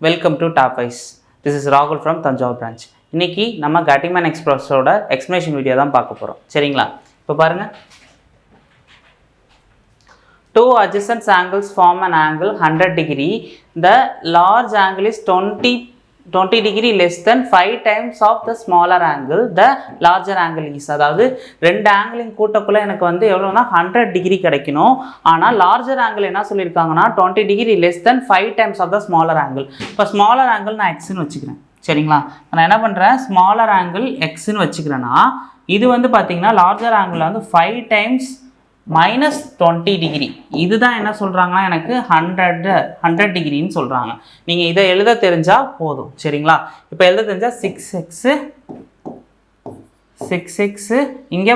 Welcome to Top Wise. This is ராகுல் from Thanjavur branch. இன்னைக்கு நம்ம கட்டிமேன் எக்ஸ்பிரஸோட எக்ஸ்பிளேஷன் வீடியோ தான் பார்க்க போகிறோம். சரிங்களா? இப்போ பாருங்கள், two adjacent angles form an angle 100 degree. The large angle is 20 degree less than 5 times of the smaller angle. The larger angle is, அதாவது ரெண்டு ஆங்கிளின் கூட்டக்குள்ள எனக்கு வந்து எவ்வளோனா 100 டிகிரி கிடைக்கணும். ஆனால் லார்ஜர் ஆங்கிள் என்ன சொல்லியிருக்காங்கன்னா 20 degree less than 5 times of the smaller angle. இப்போ ஸ்மாலர் ஆங்கிள் நான் எக்ஸ்ன்னு வச்சுக்கிறேன். சரிங்களா? நான் என்ன பண்ணுறேன், ஸ்மாலர் ஆங்கிள் எக்ஸ்ன்னு வச்சுக்கிறேன்னா இது வந்து பார்த்தீங்கன்னா லார்ஜர் ஆங்கிள் வந்து 5 டைம்ஸ் -20 டிகிரி. இதுதான் என்ன சொல்கிறாங்கன்னா எனக்கு 100 டிகிரின்னு சொல்கிறாங்க. நீங்கள் இதை எழுத தெரிஞ்சால் போதும். சரிங்களா? இப்போ எழுத தெரிஞ்சால் 6x இங்கே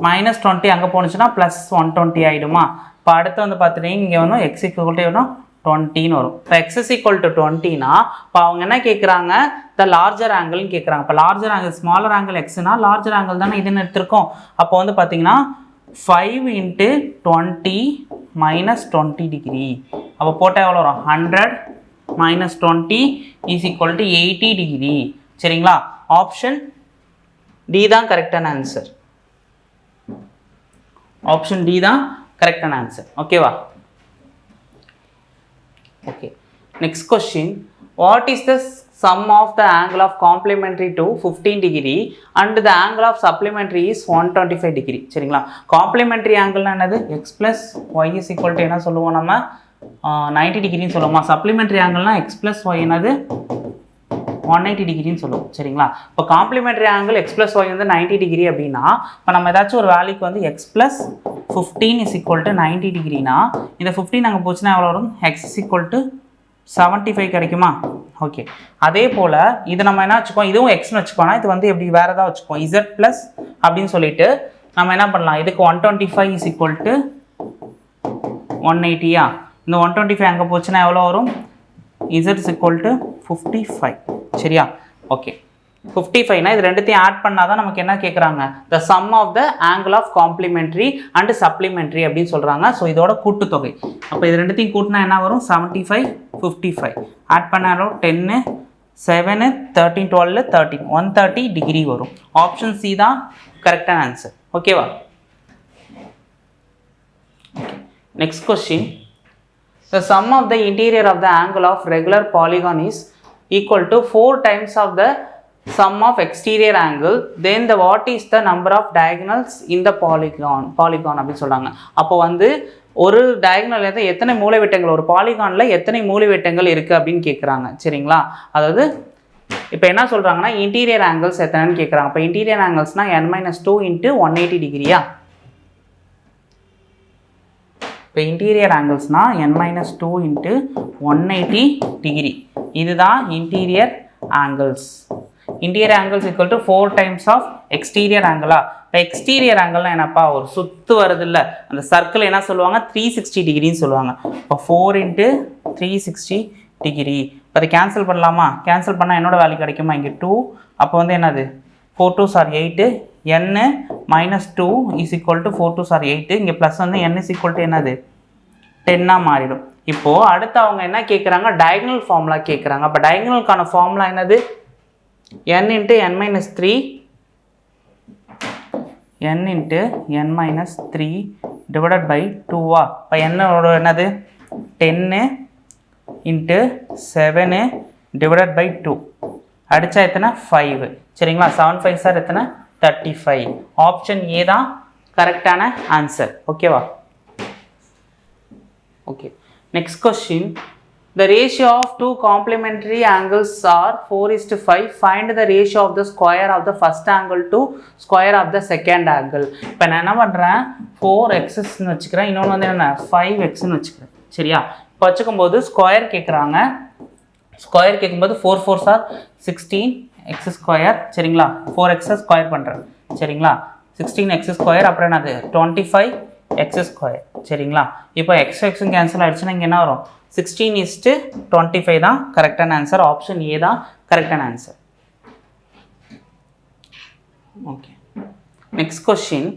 -20 அங்கே போணுச்சுன்னா +120 ஆகிடுமா? இப்போ அடுத்து வந்து பார்த்துட்டீங்க, இங்கே வந்து x = 20ன்னு வரும். இப்போ x = 20னா இப்போ அவங்க என்ன கேட்குறாங்க, த லார்ஜர் ஆங்கிள்னு கேட்குறாங்க. இப்போ லார்ஜர் ஆங்கிள் ஸ்மாலர் ஆங்கிள் எக்ஸ்னா லார்ஜர் ஆங்கிள் தானே இதுன்னு எடுத்திருக்கோம். அப்போ வந்து பார்த்தீங்கன்னா 5 × 20 -20 டிகிரி. அப்போ போட்டால் எவ்வளோ வரும்? 100 - 20 = 80 டிகிரி. சரிங்களா? ஆப்ஷன் டி தான் கரெக்டான ஆன்சர். ஆப்ஷன் டி தான் கரெக்டான ஆன்சர். ஓகேவா? Okay, next question. What is the sum of the angle of complementary to 15 degree and the angle of supplementary is 125 degree. சரிங்களா? காம்ப்ளிமெண்ட்ரி ஆங்கிள்னா என்னது? x plus y is equal to என்ன சொல்லுவோம் நம்ம 90 டிகிரின்னு சொல்லுவோமா? Supplementary ஆங்கிள்னா x plus y என்னது 180 டிகிரின்னு சொல்லுவோம். சரிங்களா? இப்போ complimentary angle x plus y வந்து 90 டிகிரி அப்படின்னா இப்போ நம்ம ஏதாச்சும் ஒரு வேல்யூக்கு வந்து x plus 15 is equal to 90 டிகிரினா இந்த 15 அங்கே போச்சுன்னா எவ்வளோ வரும்? x is equal to 75 கிடைக்குமா? ஓகே, அதே போல் இது நம்ம என்ன வச்சுக்கோம், இதுவும் எக்ஸ்னு வச்சுக்கோனா இது வந்து எப்படி வேறு ஏதாவது வச்சுக்கோம் z ப்ளஸ் அப்படின்னு சொல்லிட்டு நம்ம என்ன பண்ணலாம், இதுக்கு 125 is equal to 180யா? இந்த 125 அங்கே போச்சுன்னா எவ்வளோ வரும்? z is equal to 55. சரியா? ஓகே, 55னா இது ரெண்டுத்தையும் ஆட் பண்ணால் தான் நமக்கு என்ன கேட்குறாங்க, the sum of the angle of complementary and supplementary அப்படின்னு சொல்கிறாங்க. ஸோ இதோட கூட்டுத்தொகை. அப்போ இது ரெண்டுத்தையும் கூட்டினா என்ன வரும்? 75 55 ஆட் பண்ணாலும் 10 7 13 12 13 130 டிகிரி வரும். ஆப்ஷன் சி தான் கரெக்டான ஆன்சர். ஓகேவா? Next question. The sum of the interior of the angle of regular polygon is equal to 4 times of the sum of exterior angle. Then the what is the number of diagonals in the polygon அப்படின்னு சொல்கிறாங்க. அப்போ வந்து ஒரு diagonal எத்தனை மூலைவிட்டங்கள், ஒரு பாலிகானில் எத்தனை மூலைவிட்டங்கள் இருக்குது அப்படின்னு கேட்குறாங்க. சரிங்களா? அதாவது இப்போ என்ன சொல்கிறாங்கன்னா இன்டீரியர் ஆங்கிள்ஸ் எத்தனைன்னு கேட்குறாங்க. இப்போ இன்டீரியர் ஆங்கிள்ஸ்னால் n-2 × 180 டிகிரியா? இப்போ இன்டீரியர் ஆங்கிள்ஸ்னால் n-2 × 180 டிகிரி. இதுதான் interior angles. Interior angles equal to 4 times of exterior ஆங்கிளா? இப்போ எக்ஸ்டீரியர் ஆங்கிள்னா என்னப்பா, ஒரு சுற்று வருது இல்லை, அந்த சர்க்கிள் என்ன சொல்லுவாங்க, 360 டிகிரின்னு சொல்லுவாங்க. இப்போ 4 × 360 டிகிரி. இப்போ அதை கேன்சல் பண்ணலாமா? கேன்சல் பண்ணால் என்னோட வேல்யூ கிடைக்குமா? இங்கே 2. அப்போ வந்து என்னது 4 2s are 8, n - 2 is equal to 4 2s are 8. இங்கே ப்ளஸ் வந்து n is equal to என்னது 10ஆக மாறிடும். இப்போது அடுத்து அவங்க என்ன கேட்குறாங்க, டயகனல் ஃபார்முலா கேட்குறாங்க. அப்போ டயகனலுக்கான ஃபார்முலா என்னது? n × n-3 n × n-3 divided by 2வா? இப்போ என்னோட என்னது 10 × 7 divided by 2 அடித்தா எத்தனை 5. சரிங்களா? 7 5s are எத்தனை 35. ஆப்ஷன் ஏ தான் கரெக்டான ஆன்சர். ஓகேவா? Okay, next question. The ratio of two complementary angles are 4:5. Find the ratio of the square of the first angle to square of the second angle. இப்போ நான் என்ன பண்ணுறேன், 4xன்னு வச்சுக்கிறேன், இன்னொன்று வந்து என்ன 5xன்னு வச்சுக்கிறேன். சரியா? இப்போ வச்சுக்கும்போது ஸ்கொயர் கேட்குறாங்க. ஸ்கொயர் கேட்கும்போது 4 4s are 16x². சரிங்களா? 4x ஸ்கொயர் பண்ணுறேன். சரிங்களா? 16x². அப்புறம் என்னது 25x². சரிங்களா? இப்போ x கேன்சல் ஆகிடுச்சுன்னா இங்கே என்ன வரும்? 16:25 தான் கரெக்டான ஆன்சர். ஆப்ஷன் ஏ தான் கரெக்டான answer. Okay, next question.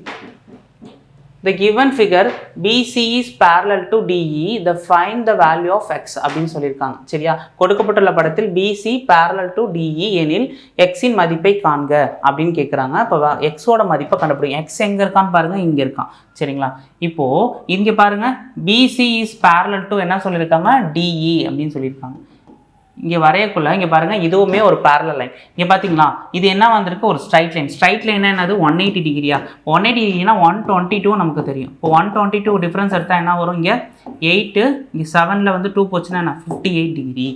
the given figure BC is parallel to DE, the find the value of x அப்படின்னு சொல்லியிருக்காங்க. சரியா, கொடுக்கப்பட்டுள்ள படத்தில் BC parallel to DE எனில் x இன் மதிப்பை காண்க அப்படின்னு கேட்குறாங்க. இப்போ எக்ஸோட மதிப்பை கண்டுபிடிக்கும். எக்ஸ் எங்கே இருக்கான்னு பாருங்க, இங்கே இருக்கான். சரிங்களா, இப்போ இங்கே பாருங்க BC is parallel to என்ன சொல்லியிருக்காங்க, DE அப்படின்னு சொல்லியிருக்காங்க. இங்கே வரையக்குள்ள இங்கே பாருங்கள், இதுவுமே ஒரு பேரலல் லைன். இங்கே பார்த்தீங்களா, இது என்ன வந்திருக்கு, ஒரு ஸ்ட்ரைட் லைன். ஸ்ட்ரைட் லைன் என்னது, 180 டிகிரியா. 180 டிகிரினா 122 நமக்கு தெரியும். இப்போ 122 டிஃப்ரென்ஸ் எடுத்தால் என்ன வரும், இங்கே 8, இங்கே 7ல் வந்து 2 போச்சுன்னா என்ன, 58 டிகிரி.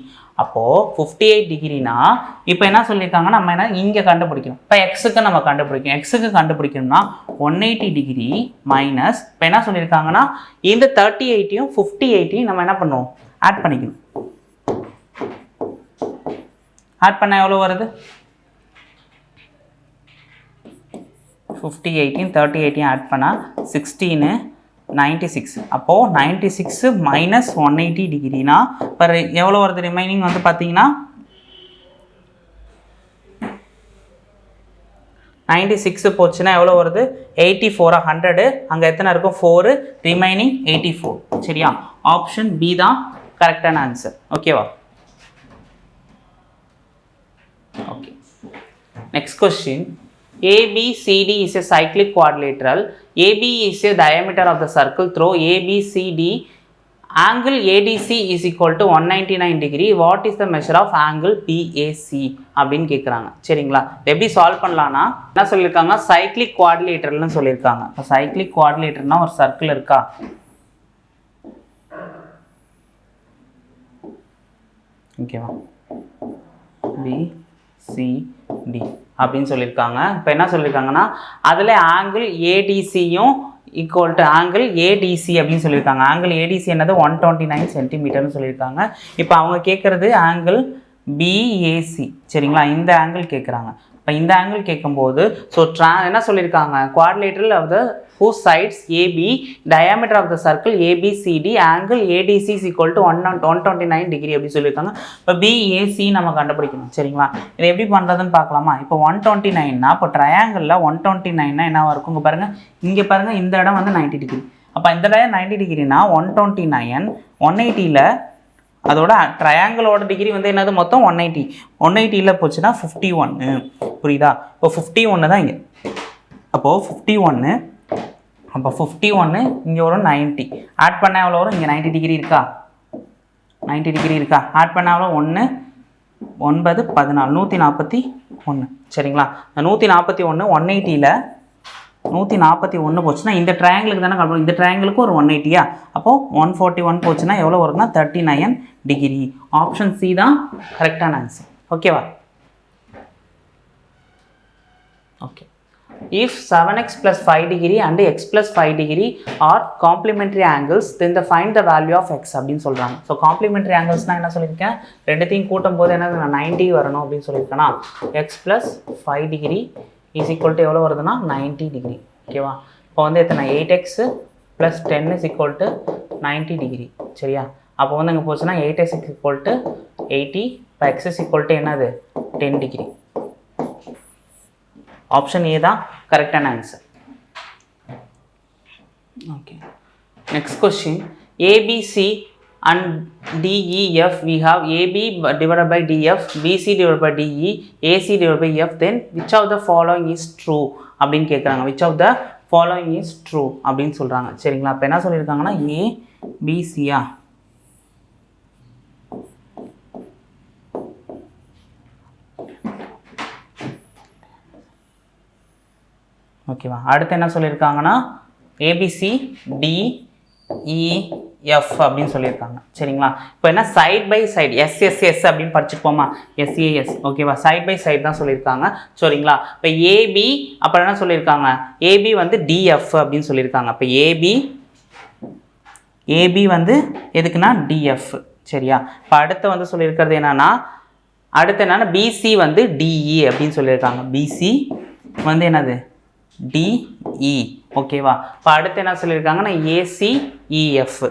அப்போது 58 டிகிரினா இப்போ என்ன சொல்லியிருக்காங்க, நம்ம என்ன இங்கே கண்டுபிடிக்கணும். இப்போ எக்ஸுக்கு நம்ம கண்டுபிடிக்கணும். எக்ஸுக்கு கண்டுபிடிக்கணும்னா 180 டிகிரி மைனஸ் இப்போ என்ன சொல்லியிருக்காங்கன்னா இந்த 38யும் 58யும் நம்ம என்ன பண்ணுவோம், ஆட் பண்ணிக்கணும். ஆட் பண்ண எவ்வளோ வருது, 58 38 ஆட் பண்ணால் 16 96. அப்போது 96 மைனஸ் 180 டிகிரினா இப்போ எவ்வளோ வருது, ரிமைனிங் வந்து பார்த்தீங்கன்னா 96 போச்சுன்னா எவ்வளோ வருது, 84 100. அங்கே எத்தனை இருக்கும், 4, ரிமைனிங் 84. சரியா, ஆப்ஷன் பி தான் கரெக்டான ஆன்சர். ஓகேவா. Okay. Next question. ABCD is a cyclic quadrilateral. AB is a diameter of the circle through ABCD. Angle ADC is equal to 199 degree. What is the measure of angle BAC அப்படின்னு கேட்குறாங்க. சரிங்களா, எப்படி solve பண்ணலான்னா என்ன சொல்லியிருக்காங்க, cyclic குவாட்ரிலேட்டரல்னு சொல்லியிருக்காங்க. இப்போ cyclic குவாட்ரிலேட்டர்னா ஒரு சர்க்கிள் இருக்கா, ஓகேவா, BCD அப்படின்னு சொல்லியிருக்காங்க. இப்போ என்ன சொல்லியிருக்காங்கன்னா அதில் ஆங்கிள் ஏடிசியும் ஈக்குவல் டு ஆங்கிள் ஏடிசி அப்படின்னு சொல்லியிருக்காங்க. ஆங்கிள் ஏடிசி என்னது 129 சென்டிமீட்டர்னு சொல்லியிருக்காங்க. இப்போ அவங்க கேட்குறது ஆங்கிள் பிஏசி. சரிங்களா, இந்த ஆங்கிள் கேட்குறாங்க. இப்போ இந்த ஆங்கிள் கேட்கும்போது ஸோ என்ன சொல்லியிருக்காங்க, quadrilateral of the whose sides AB, diameter of the circle ABCD, angle ADC is equal to 129 degree அப்படி சொல்லியிருக்காங்க. இப்போ BAC நம்ம கண்டுபிடிக்கணும். சரிங்களா, இதை எப்படி பண்ணுறதுன்னு பார்க்கலாமா. இப்போ 129னா இப்போ ட்ரையாங்கிளில் 129னா என்னவா இருக்கும், இங்கே பாருங்கள், இங்கே பாருங்கள், இந்த இடம் வந்து 90 டிகிரி. அப்போ இந்த இடம் 90 டிகிரினா 129 180ல் அதோட ட்ரையாங்கிளோட டிகிரி வந்து என்னது மொத்தம் 180. 180ல் போச்சுன்னா 51. புரியுதா, இப்போ 51 தான் இங்கே. அப்போது 51, அப்போ 51 இங்கே வரும் 90. ஆட் பண்ண எவ்வளோ வரும், இங்கே 90 டிகிரி இருக்கா, 90 டிகிரி இருக்கா, ஆட் பண்ண எவ்வளோ 1 9 14 141. சரிங்களா, இந்த 141 180ல் 141 போச்சுன்னா இந்த ட்ரையாங்கிளுக்கு தானே கலப்போம், இந்த ட்ரையாங்கிளுக்கு ஒரு 180யா. அப்போது 141 போச்சுன்னா எவ்வளோ வரும்னா 39 டிகிரி. ஆப்ஷன் சி தான் கரெக்டான ஆன்சர். ஓகேவா. Okay. If 7x plus 5 degree and x plus 5 degree are complementary angles, then find the value of x அப்படின்னு சொல்கிறாங்க. ஸோ காம்ப்ளிமெண்ட்ரி ஆங்கிள்ஸ்னால் என்ன சொல்லியிருக்கேன், ரெண்டுத்தையும் கூட்டும் போது என்ன 90 வரணும் அப்படின்னு சொல்லியிருக்கேன்னா x plus 5 degree is equal to எவ்வளோ வருதுன்னா 90 டிகிரி. ஓகேவா, இப்போ வந்து எத்தனை 8x plus 10 is equal to 90 degree. சரியா, அப்போ வந்து இங்கே போச்சுன்னா 8x is equal to 80, இப்போ x is equal to என்னது 10 டிகிரி. ஆப்ஷன் ஏ தான் கரெக்டான answer. Okay, next question. ABC and DEF we have AB divided by DF, BC divided by DE, AC divided by F, then which of the following is true அப்படின்னு கேட்குறாங்க. which of the following is true அப்படின்னு சொல்கிறாங்க. சரிங்களா, இப்போ என்ன சொல்லியிருக்காங்கன்னா ஏபிசியா, ஓகேவா. அடுத்து என்ன சொல்லியிருக்காங்கன்னா ஏபிசி டிஇஎஃப் அப்படின்னு சொல்லியிருக்காங்க. சரிங்களா, இப்போ என்ன சைட் பை சைடு எஸ்எஸ்எஸ் அப்படின்னு படிச்சுட்டு போமா, எஸ்ஏஎஸ். ஓகேவா, சைட் பை சைடு தான் சொல்லியிருக்காங்க. சரிங்களா, இப்போ ஏபி அப்புறம் என்ன சொல்லியிருக்காங்க, ஏபி வந்து டிஎஃப் அப்படின்னு சொல்லியிருக்காங்க. இப்போ ஏபி வந்து எதுக்குன்னா டிஎஃப். சரியா, இப்போ அடுத்து வந்து சொல்லியிருக்கிறது என்னன்னா, அடுத்து என்னன்னா பிசி வந்து டிஇ அப்படின்னு சொல்லியிருக்காங்க. பிசி வந்து என்னது டிஇ. ஓகேவா, இப்போ அடுத்து என்ன சொல்லியிருக்காங்கன்னா ஏசிஇஎஃப்.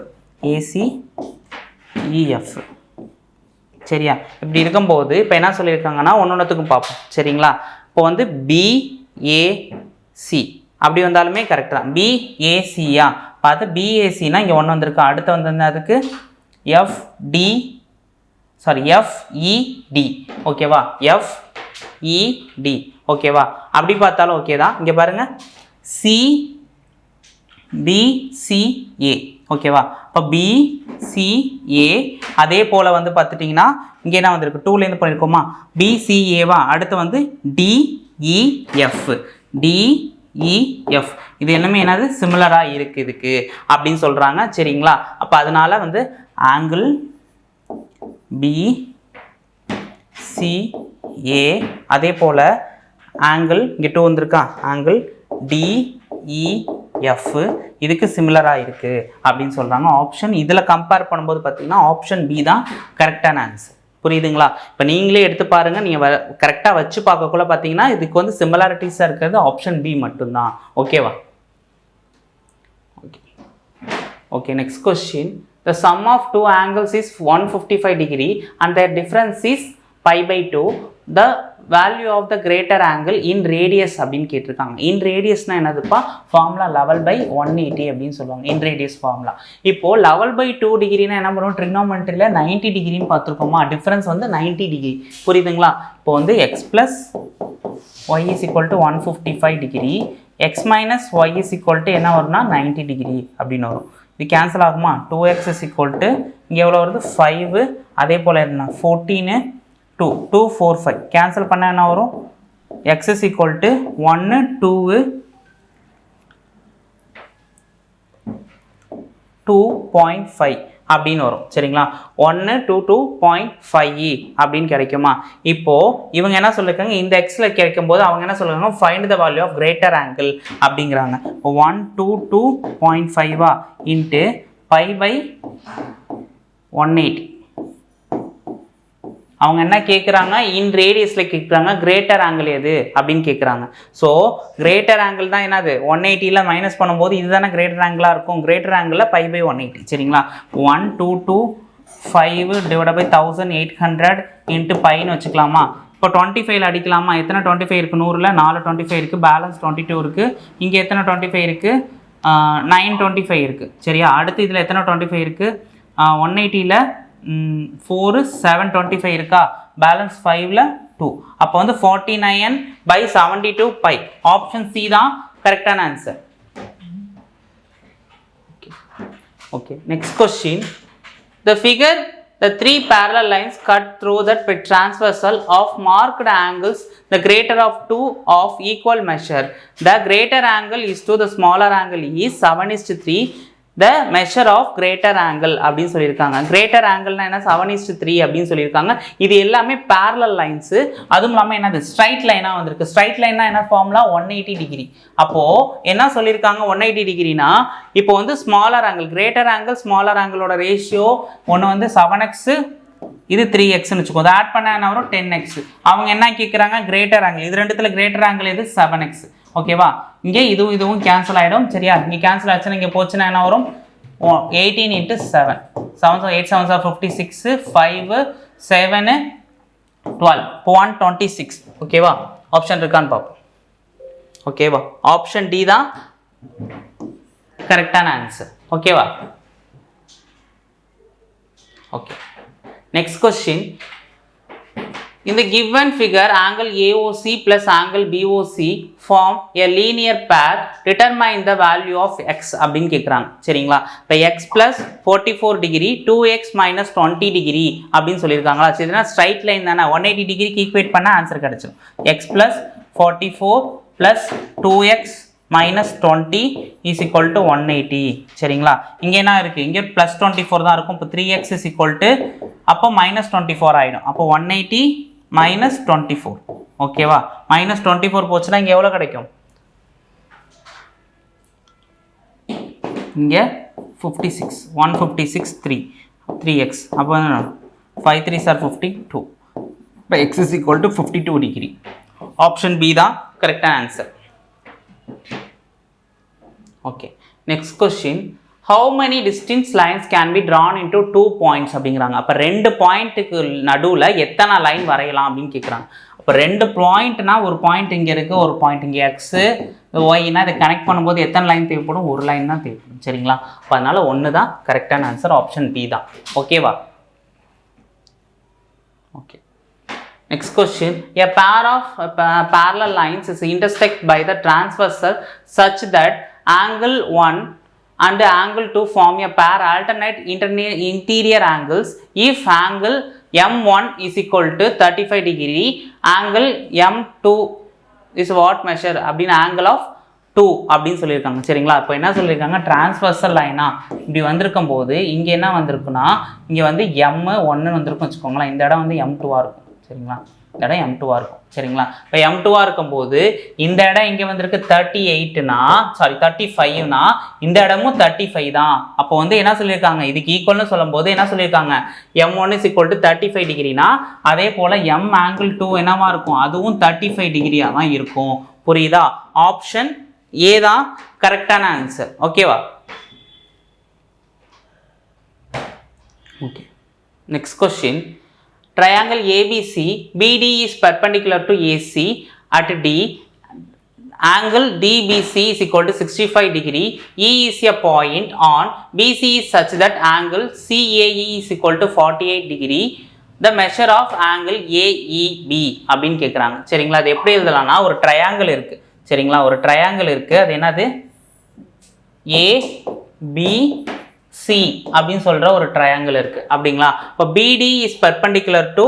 சரியா, இப்படி இருக்கும்போது இப்போ என்ன சொல்லியிருக்காங்கன்னா ஒன்றுத்துக்கும் பார்ப்போம். சரிங்களா, இப்போ வந்து பிஏசி அப்படி வந்தாலுமே கரெக்ட் தான். பிஏசியா பார்த்து பிஏசினா இங்கே ஒன்று வந்திருக்கு. அடுத்து வந்து அதுக்கு எஃப்இடி ஓகேவா, எஃப்இடி ஓகேவா. அப்படி பார்த்தாலும் ஓகே தான். இங்கே பாருங்கள் சிபிசிஏ ஓகேவா. இப்போ பிசிஏ அதே போல் வந்து பார்த்துட்டிங்கன்னா இங்கே என்ன வந்திருக்கு, டூலேருந்து பண்ணியிருக்கோமா, பிசிஏவா. அடுத்து வந்து டிஇஎஃப் டிஇஎஃப் இது எல்லாமே என்னது சிமிலராக இருக்குது இதுக்கு அப்படின்னு சொல்கிறாங்க. சரிங்களா. அப்போ அதனால வந்து ஆங்கிள் பிசிஏ அதே போல் ஆங்கிள் இங்கே 2 வந்திருக்கா, ஆங்கிள் டிஇஎஃப் இதுக்கு சிமிலராக இருக்குது அப்படின்னு சொல்கிறாங்க. ஆப்ஷன் இதில் கம்பேர் பண்ணும்போது பார்த்தீங்கன்னா ஆப்ஷன் பி தான் கரெக்டான ஆன்சர். புரியுதுங்களா. இப்போ நீங்களே எடுத்து பாருங்கள், நீங்கள் கரெக்டாக வச்சு பார்க்கக்குள்ள பார்த்தீங்கன்னா இதுக்கு வந்து சிமிலாரிட்டிஸாக இருக்கிறது ஆப்ஷன் பி மட்டும்தான். ஓகேவா. Okay next question. The sum of two angles is 155 degree and their difference is pi/2. The value of the greater angle in radius அப்படின்னு கேட்டிருக்காங்க. in radiusனா என்னதுப்பா, ஃபார்முலா 11/180 அப்படின்னு சொல்லுவாங்க. in radius formula. இப்போ 11/2 டிகிரினா என்ன பண்ணுவோம், ட்ரிக்னோமெட்ரியில் 90 டிகிரின்னு பார்த்துருக்கோமா, டிஃப்ரென்ஸ் வந்து 90 டிகிரி. புரியுதுங்களா. இப்போ வந்து x + y = 155 degree, x - y = என்ன வரும்னா 90 டிகிரி அப்படின்னு வரும். இது கேன்சல் ஆகுமா, 2x = இங்கே எவ்வளோ வருது 5, அதே போல் என்ன 14 2 2 4 5 கேன்சல் பண்ண என்ன வரும், x = 1 2 2.5 அப்படின்னு வரும். சரிங்களா. 1 2 2.5 அப்படின்னு கிடைக்குமா. இப்போது இவங்க என்ன சொல்லியிருக்காங்க, இந்த எக்ஸில் கிடைக்கும் போது அவங்க என்ன சொல்லுறாங்க, find the value of greater angle அப்படிங்கிறாங்க. 122.5 இன்ட்டு π/180 அவங்க என்ன கேட்குறாங்க, இன் ரேடியஸில் கேட்குறாங்க, கிரேட்டர் ஆங்கிள் எது அப்படின்னு கேட்குறாங்க. ஸோ கிரேட்டர் ஆங்கிள் தான் என்னது 180ல் மைனஸ் பண்ணும்போது இதுதானே கிரேட்டர் ஆங்கிளாக இருக்கும். கிரேட்டர் ஆங்கிளில் π/180. சரிங்களா. 1225 / 1800 இன்ட்டு பைன்னு வச்சுக்கலாமா. இப்போ 25ல் அடிக்கலாமா. எத்தனை 25 இருக்குது, 100ல் 4 25 இருக்குது, பேலன்ஸ் 22 இருக்குது. இங்கே எத்தனை 25 இருக்குது, 925 இருக்குது. சரியா. அடுத்து இதில் எத்தனை 25 இருக்குது, 180ல் 4 725 இருக்கா, பேலன்ஸ் 5ல் 2. அப்போ வந்து 49/72 π. ஆப்ஷன் சி தான் கரெக்டான answer. Okay next question. The figure the 3 parallel lines cut through the transversal of marked angles the greater of 2 of equal measure. The greater angle is to the smaller angle is 7:3 the measure of greater angle அப்படின்னு சொல்லியிருக்காங்க. Greater ஆங்கிள்னா என்ன 7:3 அப்படின்னு சொல்லியிருக்காங்க. இது எல்லாமே parallel lines. அதுவும் இல்லாமல் என்னது ஸ்ட்ரைட் லைனாக வந்திருக்கு. ஸ்ட்ரைட் லைன்னா என்ன ஃபார்முலா 180 டிகிரி. அப்போது என்ன சொல்லியிருக்காங்க 180 டிகிரினா இப்போ வந்து smaller angle greater angle smaller ஆங்கிளோட ரேஷியோ ஒன்று வந்து 7x இது 3xன்னு வச்சுக்கோ. அதை ஆட் பண்ண என்ன வரும் 10x. அவங்க என்ன கேட்குறாங்க கிரேட்டர் ஆங்கிள். இது ரெண்டுத்துல கிரேட்டர் ஆங்கிள் எது 7x. ஓகேவா. இங்கே இதுவும் கேன்சல் ஆகிடும். சரியா. இங்கே கேன்சல் ஆச்சுன்னா இங்கே போச்சுன்னா என்ன வரும் 18 × 7 7 8 7 56 5 7 12 126. ஓகேவா. ஆப்ஷன் இருக்கான்னு பார்ப்போம். ஓகேவா. ஆப்ஷன் டி தான் கரெக்டான ஆன்சர். ஓகேவா. Okay next question. In the given figure, angle AOC plus angle BOC form a linear pair. Determine the value of x அப்படின்னு கேட்குறாங்க. சரிங்களா. இப்போ x plus 44 degree 2x minus 20 degree அப்படின்னு சொல்லியிருக்காங்களா. சரினா ஸ்ட்ரைட் லைன் தானே 180 டிகிரிக்கு ஈக்குவேட் பண்ணால் ஆன்சர் கிடச்சிடும். x plus 44 plus 2x minus 20 is equal to 180. சரிங்களா. இங்கே என்ன இருக்குது, இங்கே plus 24 தான் இருக்கும். இப்போ 3x is equal to அப்போ minus 24 ஆகிடும். அப்போ 180 minus 24. ஓகேவா. minus 24 போச்சுன்னா இங்கே எவ்வளோ கிடைக்கும், இங்கே 56 156 3x. அப்போ 5 3s are 52. இப்போ x is equal to 52 degree. Option B தான் கரெக்டான answer. Okay next question. How many distinct lines can be drawn into 2 points அப்படிங்கிறாங்க. அப்போ 2 பாயிண்ட்டுக்கு நடுவில் எத்தனை லைன் வரையலாம் அப்படின்னு கேட்குறாங்க. அப்போ 2 பாயிண்ட்னா ஒரு பாயிண்ட் இங்கே இருக்குது, ஒரு பாயிண்ட் இங்கே எக்ஸு ஒய்னா இதை கனெக்ட் பண்ணும்போது எத்தனை லைன் தேவைப்படும்? ஒரு லைன் தான் தேவைப்படும். சரிங்களா? அப்போ அதனால் ஒன்று தான் கரெக்டான ஆன்சர், ஆப்ஷன் பி தான். ஓகேவா? Okay. Next question. A pair of parallel lines is intersect by the transversal such that angle 1 and angle 2 form a pair alternate interior angles if angle M1 is equal to 35 degree, angle M2 is what measure அப்படின்னு angle of 2 அப்படின்னு சொல்லியிருக்காங்க. சரிங்களா? இப்போ என்ன சொல்லியிருக்காங்க? Transversal லைனா இப்படி வந்திருக்கும் போது இங்கே என்ன வந்திருக்குன்னா இங்கே வந்து M1 வந்திருக்கும் வச்சுக்கோங்களேன். இந்த இடம் வந்து M2 இருக்கும். சரிங்களா? இந்த இடம் M2 இருக்கும். சரிங்களா? இப்போ M2 இருக்கும்போது இந்த இடம் இங்கே வந்திருக்கு 38னா, சாரி 35னா, இந்த இடமும் 35 தான். அப்போ வந்து என்ன சொல்லியிருக்காங்க? இதுக்கு ஈக்குவல்னு சொல்லும் போது என்ன சொல்லியிருக்காங்க? M1 is equal to 35 டிகிரினா, அதே போல் M angle 2 என்னவா இருக்கும்? அதுவும் 35 டிகிரியாக தான் இருக்கும். புரியுதா? ஆப்ஷன் ஏ தான் கரெக்டான ஆன்சர். ஓகேவா? Okay. Next question. Triangle ABC, BD is perpendicular to AC at D. Angle DBC is equal to 65 degree. E is a point on BC is such that angle CAE is equal to 48 degree. The measure of angle AEB அப்படின்னு கேட்குறாங்க. சரிங்களா? அது எப்படி எழுதலாம்னா, ஒரு triangle இருக்கு. சரிங்களா? ஒரு triangle இருக்கு. அது என்னது? ABC அப்படின்னு சொல்ற ஒரு ட்ரையாங்கிள் இருக்கு. அப்படிங்களா? இப்போ BD is perpendicular to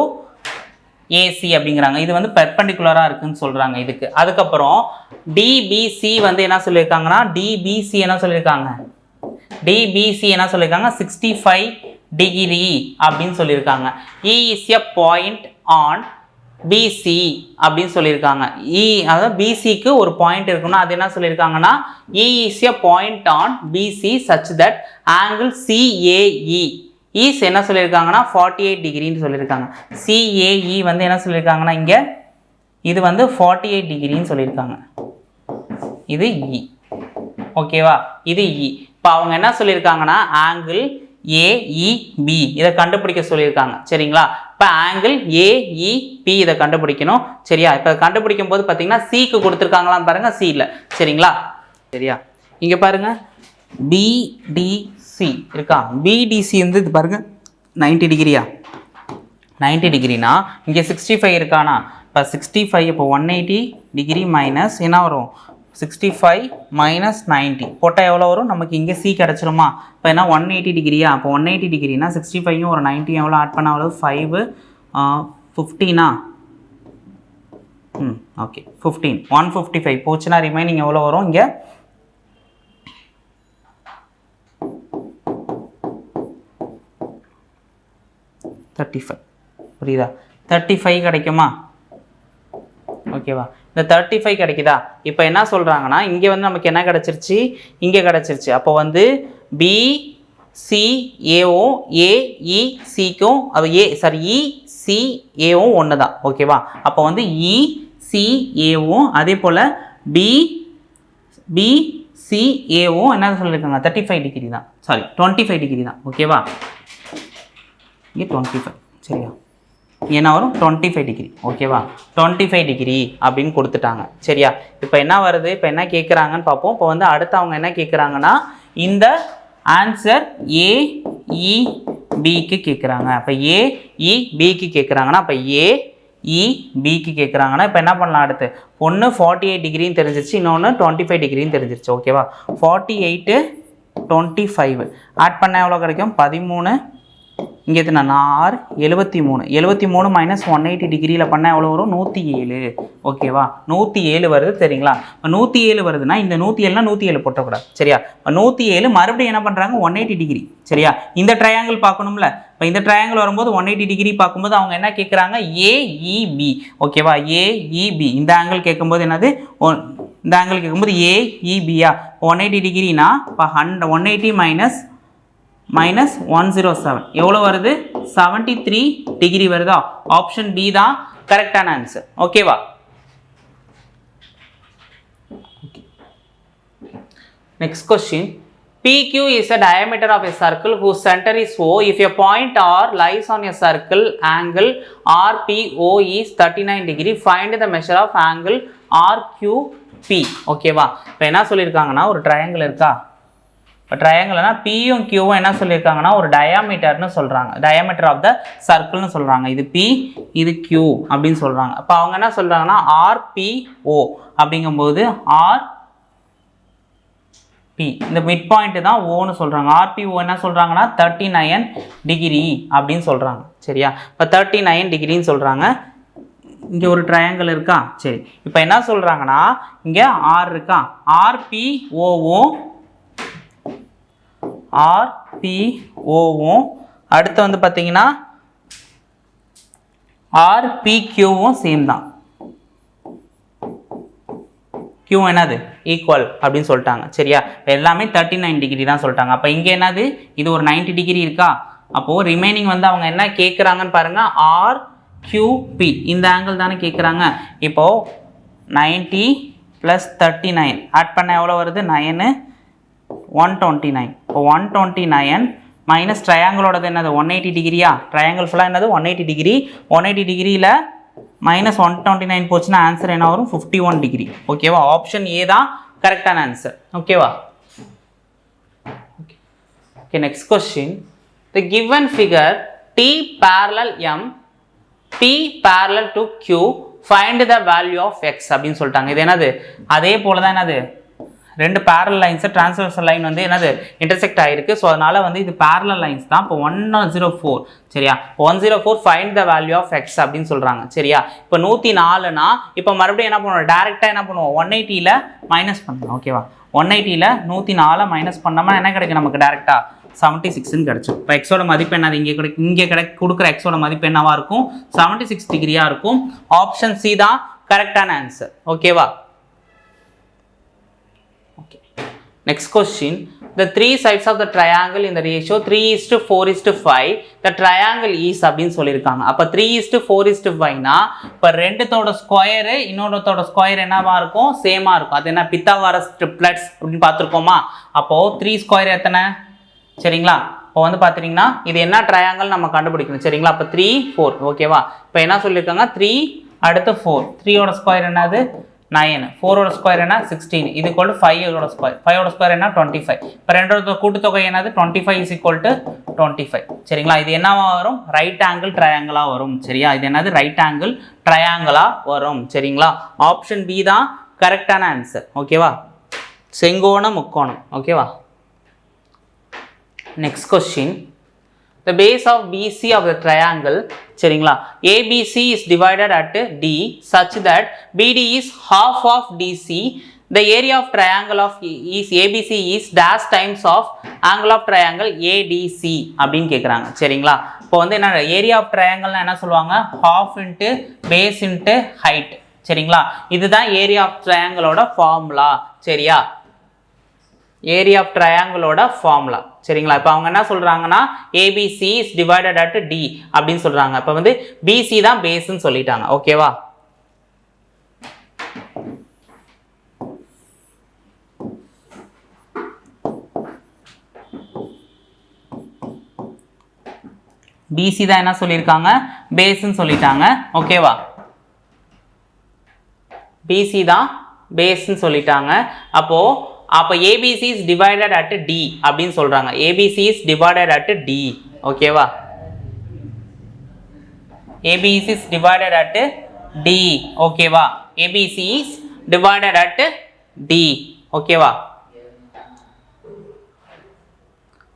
AC அப்படிங்கிறாங்க. இது வந்து பெர்பெண்டிகுலரா இருக்குன்னு சொல்றாங்க இதுக்கு. அதுக்கப்புறம் DBC வந்து என்ன சொல்லியிருக்காங்கன்னா, DBC என்ன சொல்லியிருக்காங்க? DBC என்ன சொல்லியிருக்காங்க? 65 டிகிரி அப்படின்னு சொல்லியிருக்காங்க. E is a point on BC அப்படின்னு சொல்லியிருக்காங்க. அதாவது BCக்கு ஒரு பாயிண்ட் இருக்குன்னா அது என்ன சொல்லியிருக்காங்கன்னா, E is a point on BC such that angle CAE is என்ன சொல்லியிருக்காங்கன்னா 48 டிகிரின்னு சொல்லியிருக்காங்க. CAE வந்து என்ன சொல்லியிருக்காங்கன்னா இங்கே இது வந்து 48 டிகிரின்னு சொல்லியிருக்காங்க. இது E. ஓகேவா? இது E. இப்போ அவங்க என்ன சொல்லியிருக்காங்கன்னா ஆங்கிள் AEB இதை கண்டுபிடிக்க சொல்லியிருக்காங்க. சரிங்களா? இப்போ ஆங்கிள் AEB இதை கண்டுபிடிக்கணும். சரியா? இப்போ கண்டுபிடிக்கும் போது பார்த்தீங்கன்னா சிக்கு கொடுத்துருக்காங்களான்னு பாருங்க, சி இல்லை. சரிங்களா? சரியா? இங்கே பாருங்க BDC இருக்கா? BDC வந்து இது பாருங்க 90 டிகிரியா? 90 டிகிரினா இங்கே 65 இருக்கானா? இப்போ 65 இப்போ 180 டிகிரி மைனஸ் என்ன வரும்? 65 minus 90 போட்டால் எவ்வளோ வரும்? நமக்கு இங்கே சி கிடச்சிருமா? இப்போ என்ன 180 டிகிரியா? அப்போ 180 டிகிரினா 65யும் ஒரு 90 எவ்வளோ ஆட் பண்ண எவ்வளோ? 5 15 ஓகே 15 155 போச்சுன்னா ரிமைனிங் எவ்வளோ வரும்? இங்கே 35. புரியுதா? 35 கிடைக்குமா? ஓகேவா? இந்த 35 கிடைக்குதா? இப்போ என்ன சொல்கிறாங்கன்னா இங்கே வந்து நமக்கு என்ன கிடச்சிருச்சு? இங்கே கிடச்சிருச்சு. அப்போ வந்து BCAவும் AECக்கும் அது ECAவும் ஒன்று தான். ஓகேவா? அப்போ வந்து ECAவும் அதே போல் BCAவும் என்ன சொல்லியிருக்காங்க? 35 டிகிரி தான், சாரி 25 டிகிரி தான். ஓகேவா? இங்கே 25. சரியா? என்ன வரும்? 25 டிகிரி. ஓகேவா? 25 டிகிரி அப்படின்னு கொடுத்துட்டாங்க. சரியா? இப்போ என்ன வருது? இப்போ என்ன கேட்குறாங்கன்னு பார்ப்போம். இப்போ வந்து அடுத்து அவங்க என்ன கேட்குறாங்கன்னா இந்த ஆன்சர் AEBக்கு கேட்குறாங்க. அப்போ AEBக்கு கேட்குறாங்கன்னா அப்போ AEBக்கு கேட்குறாங்கன்னா இப்போ என்ன பண்ணலாம்? அடுத்து ஒன்று 48 டிகிரின்னு தெரிஞ்சிருச்சு, இன்னொன்று 25 டிகிரின்னு தெரிஞ்சிருச்சு. ஓகேவா? 48 25 ஆட் பண்ணால் எவ்வளோ கிடைக்கும்? 13. இங்கே எத்தனை? 6 73 மைனஸ் 180 டிகிரியில் பண்ணால் எவ்வளோ வரும்? 107. ஓகேவா? 107 வருது. சரிங்களா? இப்போ 107 வருதுன்னா இந்த 107னா 107 போட்டக்கூடாது. சரியா? இப்போ 107 மறுபடியும் என்ன பண்ணுறாங்க? 180 டிகிரி. சரியா? இந்த ட்ரையாங்கிள் பார்க்கணும்ல. இப்போ இந்த ட்ரையாங்கிள் வரும்போது 180 டிகிரி பார்க்கும்போது அவங்க என்ன கேட்குறாங்க? AEB. ஓகேவா? AEB இந்த ஆங்கிள் கேட்கும்போது என்னது? இந்த ஆங்கிள் கேட்கும்போது AEBயா? 180 டிகிரினா இப்போ 180 மைனஸ் 107 எவ்வளோ வருது? 73 டிகிரி வருதா? ஆப்ஷன் பி தான் கரெக்டான ஆன்சர். ஓகேவா? Next question. PQ is a diameter of a circle whose center is O. If a point R lies on a circle, angle RPO is 39 degree. Find the measure of angle RQP. B. ஓகேவா? இப்போ என்ன சொல்லியிருக்காங்கன்னா ஒரு triangle இருக்கா, இப்போ ட்ரையாங்கிள்னா பியும் கியூவும் என்ன சொல்லியிருக்காங்கன்னா ஒரு டயாமீட்டர்னு சொல்கிறாங்க, டயாமீட்டர் ஆஃப் த சர்க்கிள்னு சொல்கிறாங்க. இது பி, இது கியூ அப்படின்னு சொல்கிறாங்க. அப்போ அவங்க என்ன சொல்கிறாங்கன்னா ஆர்பிஓ அப்படிங்கும்போது ஆர்பி இந்த மிட் பாயிண்ட் தான் ஓன்னு சொல்கிறாங்க. ஆர்பிஓ என்ன சொல்கிறாங்கன்னா 39 டிகிரி அப்படின்னு சொல்கிறாங்க. சரியா? இப்போ 39 டிகிரின்னு சொல்கிறாங்க. இங்கே ஒரு ட்ரையாங்கிள் இருக்கா? சரி, இப்போ என்ன சொல்கிறாங்கன்னா இங்கே ஆர் இருக்கா, ஆர்பிஓவும் ஆர்பிஓவும் அடுத்து வந்து பார்த்தீங்கன்னா ஆர்பிக்யூவும் சேம் தான். கியூ என்னது ஈக்குவல் அப்படின்னு சொல்லிட்டாங்க. சரியா? எல்லாமே 39 டிகிரி தான் சொல்லிட்டாங்க. அப்போ இங்கே என்னது இது ஒரு 90 டிகிரி இருக்கா, அப்போது ரிமைனிங் வந்து அவங்க என்ன கேட்குறாங்கன்னு பாருங்கள், ஆர்கியூபி இந்த ஆங்கிள் தானே கேட்குறாங்க. இப்போது 90 + 39 ஆட் பண்ண எவ்வளோ வருது, 9 129. இப்போ 129 மைனஸ் ட்ரையாங்கிளோடது என்னது 180 டிகிரியா, ட்ரையாங்கிள் ஃபுல்லாக என்னது 180 டிகிரி. 180 டிகிரியில் மைனஸ் 129 போச்சுன்னா ஆன்சர் என்ன வரும், 51 டிகிரி. ஓகேவா? ஆப்ஷன் ஏ தான் கரெக்டான ஆன்சர். ஓகேவா? Okay, next question. The given figure T parallel M, P parallel to Q, find the value of X அப்படின்னு சொல்லிட்டாங்க. இது என்னது அதே போல தான் என்னது ரெண்டு parallel lines transversal line வந்து என்னது intersect ஆயிருக்கு. ஸோ அதனால வந்து இது parallel lines தான். இப்போ 104 சரியா, 104 find the value of X அப்படின்னு சொல்றாங்க. சரியா? இப்போ 104னா இப்போ மறுபடியும் என்ன பண்ணுவோம், டைரெக்டாக என்ன பண்ணுவோம் 180ல மைனஸ் பண்ணுவோம். ஓகேவா? 180ல 104 மைனஸ் பண்ணோம்னா என்ன கிடைக்கும் நமக்கு, டேரெக்டாக 76ன்னு கிடைச்சோம். இப்போ எக்ஸோட மதிப்பு என்னது இங்கே கொடுக்குற எக்ஸோட மதிப்பு என்னவா இருக்கும், 76 டிகிரியா இருக்கும். ஆப்ஷன் சி தான் கரெக்டான ஆன்சர். ஓகேவா? Next question. The three sides of the triangle in the ratio 3:4:5. The triangle is அப்படின்னு சொல்லியிருக்காங்க. அப்போ 3:4:5னா இப்போ ரெண்டுத்தோட ஸ்கொயர் இன்னொருத்தோட ஸ்கொயர் என்னவா இருக்கும், சேமாக இருக்கும். அது என்ன பித்தாகரஸ் ட்ரிப்ளெட்ஸ் அப்படின்னு பார்த்துருக்கோமா. அப்போது 3 ஸ்கொயர் எத்தனை, சரிங்களா? இப்போ வந்து பார்த்துட்டிங்கன்னா இது என்ன ட்ரையாங்கிள் நம்ம கண்டுபிடிக்கணும். சரிங்களா? அப்போ 3 4. ஓகேவா? இப்போ என்ன சொல்லியிருக்காங்க 3 அடுத்து 4. 3யோட ஸ்கொயர் என்னது 9, 4ஓட ஸ்கொயர் என்ன 16, இது ஈக்குவல் டு 5ஓட ஸ்கொயர், 5ஓட ஸ்கொயர் என்ன 25. இப்போ ரெண்டோட கூட்டுத்தொகை என்னது 25 இஸ் ஈக்குவல் டு 25. சரிங்களா? இது என்னவா வரும், ரைட் ஆங்கிள் ட்ரையாங்கிளாக வரும். சரியா? இது என்னது ரைட் ஆங்கிள் ட்ரையாங்கிளாக வரும். சரிங்களா? ஆப்ஷன் பி தான் கரெக்டான ஆன்சர். ஓகேவா? செங்கோண முக்கோணம். ஓகேவா? Next question. The base of BC of the triangle, சரிங்களா, ABC is divided at D such that BD is half of DC. The area of triangle of is ABC is dash times of angle of triangle ADC அப்படின்னு கேட்குறாங்க. சரிங்களா? இப்போ வந்து என்ன area of ட்ரையாங்கிள்னா என்ன சொல்லுவாங்க, half into base into height. சரிங்களா? இதுதான் ஏரியா ஆஃப் ட்ரையாங்கிளோட ஃபார்முலா. சரியா? ஏரியா ஆஃப் ட்ரையாங்கிளோட ஃபார்முலா. சரிங்களா? இப்போ அவங்க என்ன சொல்கிறாங்கன்னா ABC is divided at D அப்படின்னு சொல்கிறாங்க. இப்போ வந்து பிசி தான் பேஸ்ன்னு சொல்லிட்டாங்க. ஓகேவா? பிசி தான் என்ன சொல்லியிருக்காங்க, பேஸ்ன்னு சொல்லிட்டாங்க. ஓகேவா? பிசி தான் பேஸ்ன்னு சொல்லிட்டாங்க. அப்போ ABC is divided at D அப்படின்னு சொல்றாங்க. ABC is divided at D. ஓகேவா? ABC is divided at D. ஓகேவா? ABC is divided at D. ஓகேவா?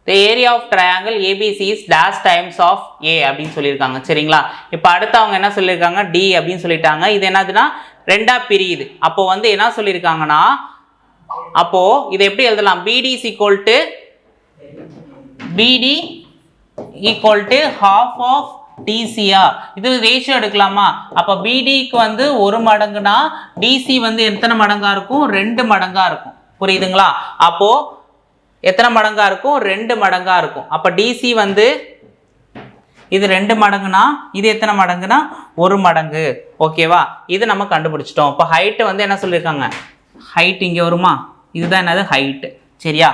The area of triangle ABC is dash times of A அப்படின்னு சொல்லியிருக்காங்க. சரிங்களா? இப்போ அடுத்து அவங்க என்ன சொல்லியிருக்காங்க, D அப்படின்னு சொல்லிட்டாங்க. இது என்னதுன்னா ரெண்டா பிரியுது. அப்போ வந்து என்ன சொல்லியிருக்காங்கன்னா, அப்போ இதை எப்படி எழுதலாம், BD is equal to half of DC. இது ரேஷியோ எடுக்கலாமா? அப்போ BDக்கு வந்து 1 மடங்குனா DC வந்து எத்தனை மடங்கா இருக்கும், 2 மடங்கா இருக்கும். புரியுதுங்களா? அப்போ எத்தனை மடங்கா இருக்கும், 2 மடங்கா இருக்கும். அப்போ DC வந்து இது 2 மடங்குனா இது எத்தனை மடங்குனா 1 மடங்கு. ஓகேவா? இது நம்ம கண்டுபிடிச்சிட்டோம். இப்போ ஹைட் வந்து என்ன சொல்லியிருக்காங்க, ஹைட் இங்கே வருமா, இதுதான் என்னது ஹைட்டு. சரியா?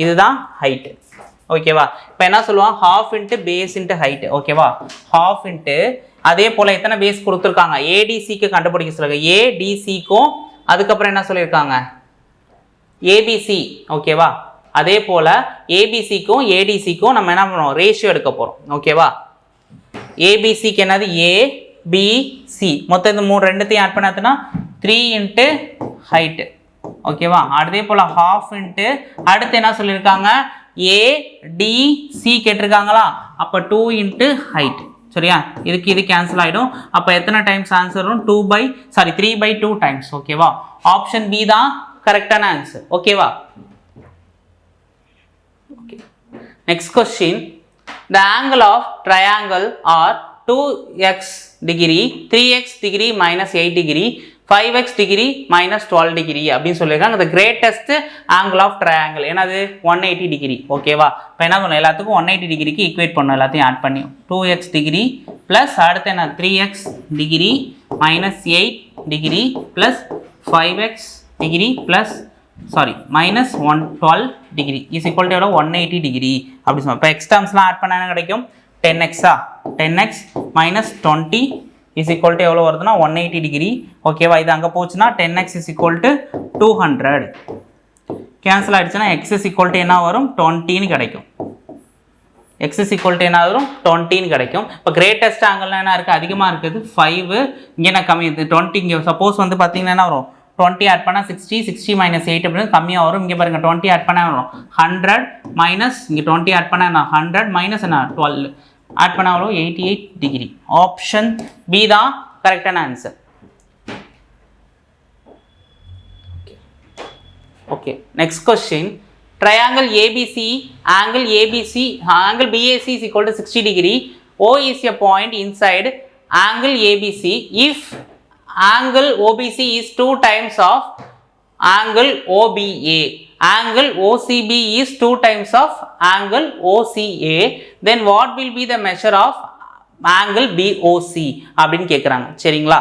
இதுதான் ஹைட்டு. ஓகேவா? இப்போ என்ன சொல்லுவான், half into base into height. ஓகேவா? half into அதே போல் எத்தனை பேஸ் கொடுத்துருக்காங்க, ஏடிசிக்கு கண்டுபிடிக்க சொல்லுங்க. ஏடிசிக்கும் அதுக்கப்புறம் என்ன சொல்லியிருக்காங்க ஏபிசி ஓகேவா. அதே போல் ஏபிசிக்கும் ஏடிசிக்கும் நம்ம என்ன பண்ணுவோம் ரேஷியோ எடுக்க போகிறோம் ஓகேவா. ஏபிசிக்கு என்னது ஏபிசி மொத்தம் இந்த ரெண்டுத்தையும் ஆட் பண்ணாதுன்னா 3 இன்ட்டு ஹைட்டு ஓகேவா. அதே போல் ஹாஃப் இன்ட்டு அடுத்து என்ன சொல்லியிருக்காங்க ஏடிசி கேட்டிருக்காங்களா, அப்போ 2 இன்ட்டு ஹைட் சரியா. இதுக்கு இது கேன்சல் ஆகிடும். அப்போ எத்தனை டைம்ஸ் ஆன்சர் வரும் 3/2 டைம்ஸ் ஓகேவா. ஆப்ஷன் பி தான் கரெக்டான ஆன்சர் ஓகேவா. Next question, the angle of triangle are 2x degree, 3x degree minus 8 degree, 5x degree minus 12 degree அப்படின்னு சொல்லியிருக்காங்க. the greatest angle of triangle என்னது 180 degree ஓகேவா. இப்போ என்ன பண்ணணும் எல்லாத்துக்கும் 180 டிகிரிக்கு ஈக்குவேட் பண்ணணும், எல்லாத்தையும் ஆட் பண்ணி 2x degree ப்ளஸ் அடுத்து என்ன 3x degree minus 8 degree plus 5x degree plus minus 112 degree is equal to 180 degree அப்படி சொல்லுவோம். இப்போ எக்ஸ் டேர்ம்ஸ்லாம் ஆட் பண்ண என்ன கிடைக்கும் 10x 10x minus 20 is equal to எவ்வளோ வருதுன்னா 180 degree ஓகேவா. இது அங்கே போச்சுன்னா 10x is equal to 200 cancel ஆகிடுச்சுன்னா x is equal to என்ன வரும் 20ன்னு கிடைக்கும். x is equal to என்ன வரும் 20ன்னு கிடைக்கும். இப்போ கிரேட்டஸ்ட் ஆங்கிள் என்ன இருக்குது அதிகமாக இருக்குது 5, இங்கே என்ன கம்மி 20. இங்கே சப்போஸ் வந்து பார்த்தீங்கன்னா என்ன வரும் 20 ஆட் பண்ணால் 60, 60 minus 8 அப்படின்னு கம்மியாக வரும். இங்கே பாருங்கள் 20 ஆட் பண்ணால் வரும் 100 மைனஸ் இங்கே 20 ஆட் பண்ணால் என்ன 100 மைனஸ் என்ன 12 ஆட் பண்ணால் வரும் 88 டிகிரி. ஆப்ஷன் பி தான் கரெக்டான answer. Okay next question, triangle ABC, angle BAC is equal to 60 degree. O is a point inside angle ABC if angle OBC is 2 times of angle OBA. Angle OCB is 2 times of angle OCA. Then what will be the measure of angle BOC அப்படின்னு கேட்குறாங்க சரிங்களா.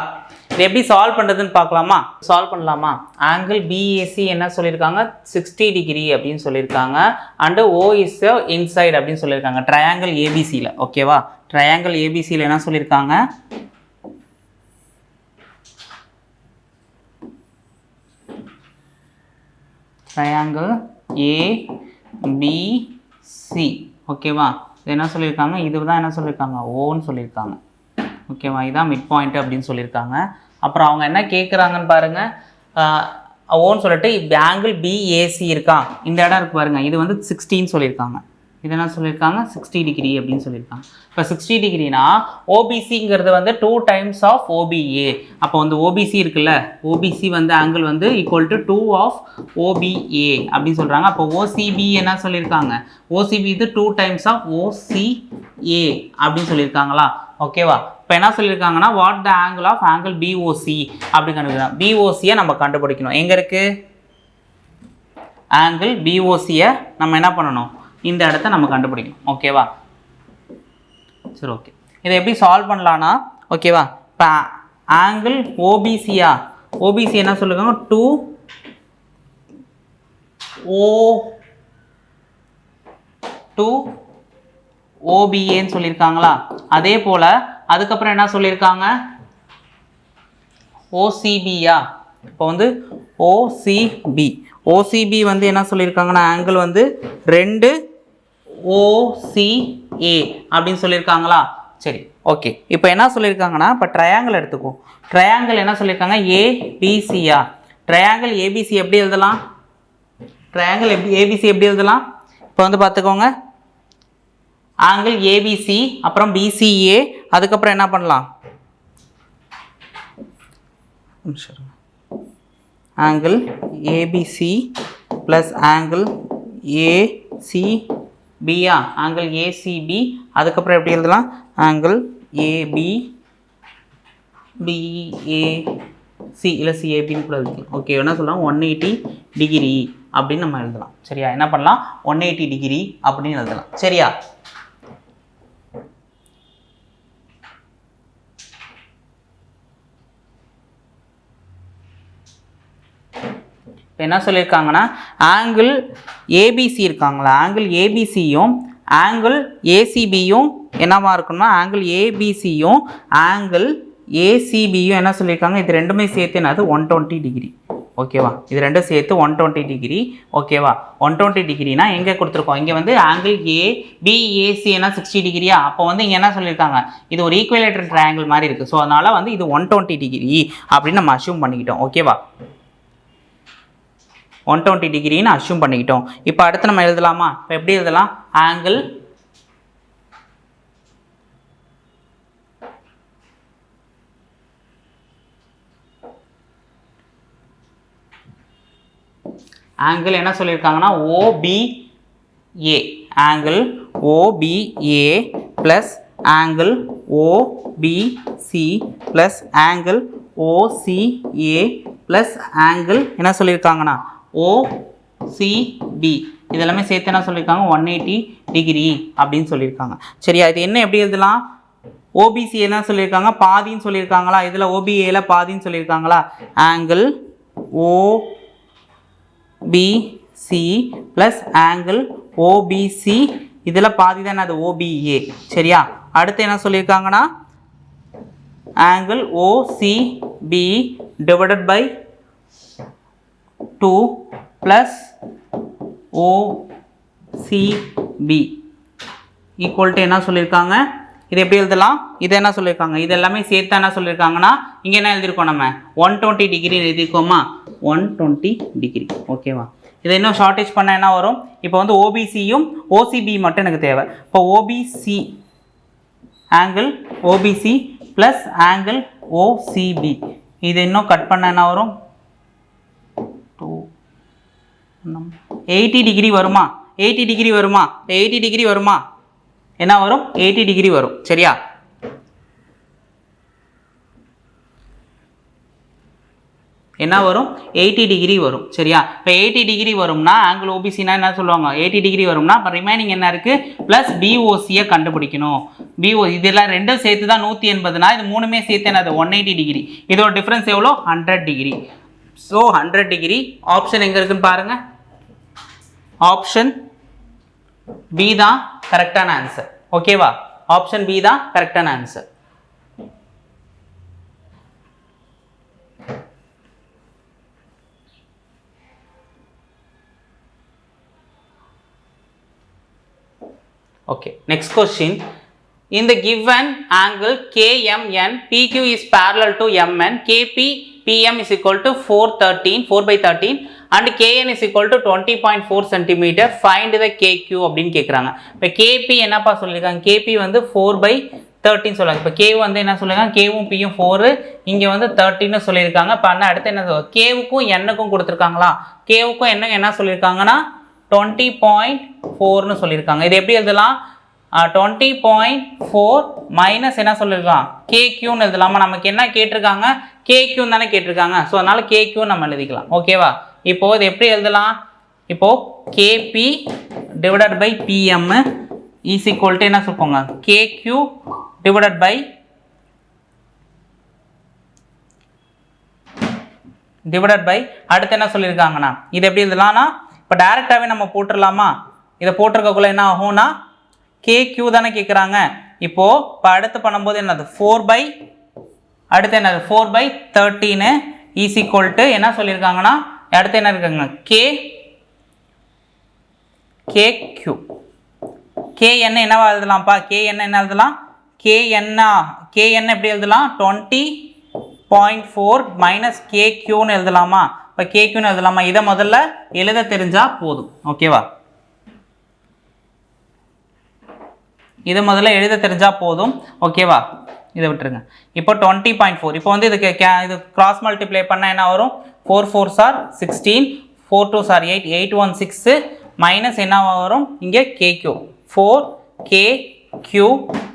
இது எப்படி solve பண்ணுறதுன்னு பார்க்கலாமா, solve பண்ணலாமா. Angle BAC என்ன சொல்லியிருக்காங்க 60 டிகிரி அப்படின்னு சொல்லியிருக்காங்க. அண்டு O இஸ் இன்சைட் அப்படின்னு சொல்லியிருக்காங்க ட்ரையாங்கிள் ஏபிசியில் ஓகேவா. ட்ரையாங்கிள் ஏபிசியில் என்ன சொல்லியிருக்காங்க ட்ரையாங்கிள் ABC ஓகேவா. இது என்ன சொல்லியிருக்காங்க இதுதான் என்ன சொல்லியிருக்காங்க ஓன்னு சொல்லியிருக்காங்க ஓகேவா. இதுதான் மிட் பாயிண்ட் அப்படின்னு சொல்லியிருக்காங்க. அப்புறம் அவங்க என்ன கேட்குறாங்கன்னு பாருங்கள் ஓன்னு சொல்லிட்டு இப்போ ஆங்கிள் BAC இருக்கா இந்த இடம் இருக்குது பாருங்கள், இது வந்து 60ன்னு சொல்லியிருக்காங்க. இது என்ன சொல்லியிருக்காங்க 60 டிகிரி அப்படின்னு சொல்லியிருக்காங்க. இப்போ 60 டிகிரினா ஓபிசிங்கிறது வந்து 2 டைம்ஸ் ஆஃப் OBA. அப்போ வந்து OBC இருக்குல்ல, OBC வந்து ஆங்கிள் வந்து ஈக்குவல் டு 2 ஆஃப் OBA அப்படின்னு சொல்கிறாங்க. அப்போ OCB என்ன சொல்லியிருக்காங்க OCB இது 2 டைம்ஸ் ஆஃப் OCA அப்படின்னு சொல்லியிருக்காங்களா ஓகேவா. இப்போ என்ன சொல்லியிருக்காங்கன்னா what the angle of angle BOC அப்படி கண்டுபிடிக்கணும். BOCயை நம்ம கண்டுபிடிக்கணும். எங்கே இருக்குது ஆங்கிள் BOCயை நம்ம என்ன பண்ணணும் இந்த இடத்த நம்ம கண்டுபிடிக்கணும் ஓகேவா. சரி ஓகே, இதை எப்படி சால்வ் பண்ணலான்னா ஓகேவா. இப்போ ஆங்கிள் OBCயா OBC என்ன சொல்லியிருக்காங்க 2 OBAன்னு சொல்லியிருக்காங்களா. அதே போல் அதுக்கப்புறம் என்ன சொல்லியிருக்காங்க OCBயா. இப்போ வந்து OCB வந்து என்ன சொல்லியிருக்காங்கன்னா ஆங்கிள் வந்து 2 OCA அப்படின்னு சொல்லியிருக்காங்களா. சரி ஓகே, இப்போ என்ன சொல்லியிருக்காங்கன்னா இப்போ ட்ரையாங்கிள் எடுத்துக்குவோம். ட்ரையாங்கிள் என்ன சொல்லியிருக்காங்க ABCயா. ட்ரையாங்கிள் ABC எப்படி எழுதலாம் ட்ரையாங்கிள் ABC எப்படி எழுதலாம் இப்போ வந்து பார்த்துக்கோங்க ஆங்கிள் ABC அப்புறம் BCA அதுக்கப்புறம் என்ன பண்ணலாம் ஆங்கிள் ABC ப்ளஸ் ஆங்கிள் ACBயா ஆங்கிள் ACB அதுக்கப்புறம் எப்படி எழுதலாம் ஆங்கிள் ABBAC இல்லை CABன்னு கூட எழுதலாம் ஓகே. என்ன சொல்லலாம் 180 டிகிரி அப்படின்னு நம்ம எழுதலாம் சரியா. என்ன பண்ணலாம் 180 டிகிரி அப்படின்னு எழுதலாம் சரியா. இப்போ என்ன சொல்லியிருக்காங்கன்னா ஆங்கிள் ஏபிசி இருக்காங்களா ஆங்கிள் ஏபிசியும் ஆங்கிள் ஏசிபியும் என்னவா இருக்கணும்னா ஆங்கிள் ஏபிசியும் ஆங்கிள் ஏசிபியும் என்ன சொல்லியிருக்காங்க இது ரெண்டுமே சேர்த்து என்னது 120 டிகிரி ஓகேவா. இது ரெண்டும் சேர்த்து 120 டிகிரி. ஓகேவா. 120 டிகிரினா எங்கே கொடுத்துருக்கோம், இங்கே வந்து ஆங்கிள் ஏபிஏசி என்ன 60 டிகிரியா, அப்போ வந்து இங்கே என்ன சொல்லியிருக்காங்க, இது ஒரு ஈக்குவலேட்டர் ட்ரையாங்கிள் மாதிரி இருக்குது. ஸோ அதனால் வந்து இது 120 டிகிரி அப்படின்னு நம்ம அஷ்யூம் பண்ணிக்கிட்டோம். ஓகேவா. 120 டிகிரின்னு அஷ்யூம் பண்ணிக்கிட்டோம். இப்போ அடுத்து நம்ம எழுதலாமா, இப்போ எப்படி எழுதலாம், ஆங்கிள் ஆங்கிள் என்ன சொல்லியிருக்காங்கன்னா OBA, angle OBA plus angle OBC plus angle OCA plus angle என்ன சொல்லியிருக்காங்கன்னா OCB, இதெல்லாமே சேர்த்து என்ன சொல்லியிருக்காங்க 180 டிகிரி அப்படின்னு சொல்லியிருக்காங்க. சரியா. இது என்ன எப்படி எழுதலாம், OBC என்ன சொல்லியிருக்காங்க, பாதின்னு சொல்லியிருக்காங்களா, இதில் OBAல பாதின்னு சொல்லியிருக்காங்களா, angle OBC plus angle OBC, இதில் பாதி தான் அது OBA. சரியா. அடுத்து என்ன சொல்லியிருக்காங்கன்னா angle OCB divided by 2 plus OCB equal to என்ன சொல்லியிருக்காங்க, இது எப்படி எழுதலாம், இது என்ன சொல்லியிருக்காங்க, இது எல்லாமே சேர்த்து என்ன சொல்லியிருக்காங்கன்னா இங்கே என்ன எழுதியிருக்கோம், நம்ம 120 டிகிரி எழுதியிருக்கோமா, 120 டிகிரி. ஓகேவா. இதை இன்னும் ஷார்ட்டேஜ் பண்ண என்ன வரும், இப்போ வந்து OBCயும் OCB மட்டும் எனக்கு தேவை. இப்போ OBC angle OBC plus angle OCB, இது இன்னும் கட் பண்ண என்ன வரும், 80 டிகிரி வருமா, 80 டிகிரி வருமா, 80 டிகிரி வருமா, என்ன வரும், 80 டிகிரி வரும். சரியா. என்ன வரும், 80 டிகிரி வரும். சரியா. இப்போ 80 டிகிரி வரும்னா ஆங்கிள் OBCனா என்ன சொல்லுவாங்க, 80 டிகிரி வரும்னா இப்போ ரிமைனிங் என்ன இருக்குது, ப்ளஸ் BOCயை கண்டுபிடிக்கணும். BO இதெல்லாம் ரெண்டும் சேர்த்து தான் 180னா, இது மூணுமே சேர்த்து என்னது 180 டிகிரி. இதோட டிஃப்ரென்ஸ் எவ்வளோ, 100 டிகிரி. ஸோ 100 டிகிரி ஆப்ஷன் எங்கே இருக்குன்னு பாருங்கள், ஆப்ஷன் பி தான் கரெக்டான ஆன்சர். ஓகேவா. ஆப்ஷன் பி தான் கரெக்டான answer. Okay, next question. In the given angle KMN, PQ is parallel to MN, KP PM is equal to 4/13 and KN is equal to 20.4 cm. Find the KQ அப்படின்னு கேட்குறாங்க. இப்போ KP என்னப்பா சொல்லியிருக்காங்க, KP வந்து 4/13 சொல்லுவாங்க. இப்போ K வந்து என்ன சொல்லியிருக்காங்க, Kவும் Pயும் 4, இங்கே வந்து 13 சொல்லியிருக்காங்க. இப்போ அண்ணா அடுத்து என்ன Kவுக்கும் Nக்கும் கொடுத்துருக்காங்களா, Kவுக்கும் Nக்கும் என்ன சொல்லியிருக்காங்கன்னா 20.4ன்னு சொல்லியிருக்காங்க. இது எப்படி எழுதலாம், 20.4 மைனஸ் என்ன சொல்லியிருக்காங்க KQன்னு எழுதலாமா, நமக்கு என்ன கேட்டிருக்காங்க, KQ தானே கேட்டிருக்காங்க. ஸோ அதனால KQ நம்ம எழுதிக்கலாம். ஓகேவா. இப்போ இது எப்படி எழுதலாம், இப்போ KP divided by PM is equal to என்ன சொல்லுவாங்க, KQ டிவைடட் பை அடுத்து என்ன சொல்லியிருக்காங்கன்னா, இது எப்படி எழுதலாம்னா இப்போ டைரெக்டாகவே நம்ம போட்டுடலாமா, இதை போட்டிருக்கக்குள்ள என்ன ஆகும்னா KQ தானே கேட்குறாங்க. இப்போது இப்போ அடுத்து பண்ணும்போது என்னது 4 அடுத்து என்னது 4/13 இஸ் ஈக்குவல் டு என்ன சொல்லியிருக்காங்கன்னா, அடுத்து என்ன இருக்காங்க KQ. KN என்னவா எழுதலாம்ப்பா, KN என்ன எழுதலாம், KN எப்படி எழுதலாம் 20.4 மைனஸ் KQன்னு எழுதலாமா, இப்போ KQன்னு எழுதலாமா, இதை முதல்ல எழுத தெரிஞ்சால் போதும். ஓகேவா. இதை முதல்ல எழுத தெரிஞ்சால் போதும். ஓகேவா. இதை விட்டுருங்க. இப்போ 20.4, இப்போ வந்து இது கிராஸ் மல்டிப்ளை பண்ணால் என்ன வரும், 4 4s are 16, 4 2s are 8, 8 1 6 minus என்ன வரும், இங்கே KQ 4KQ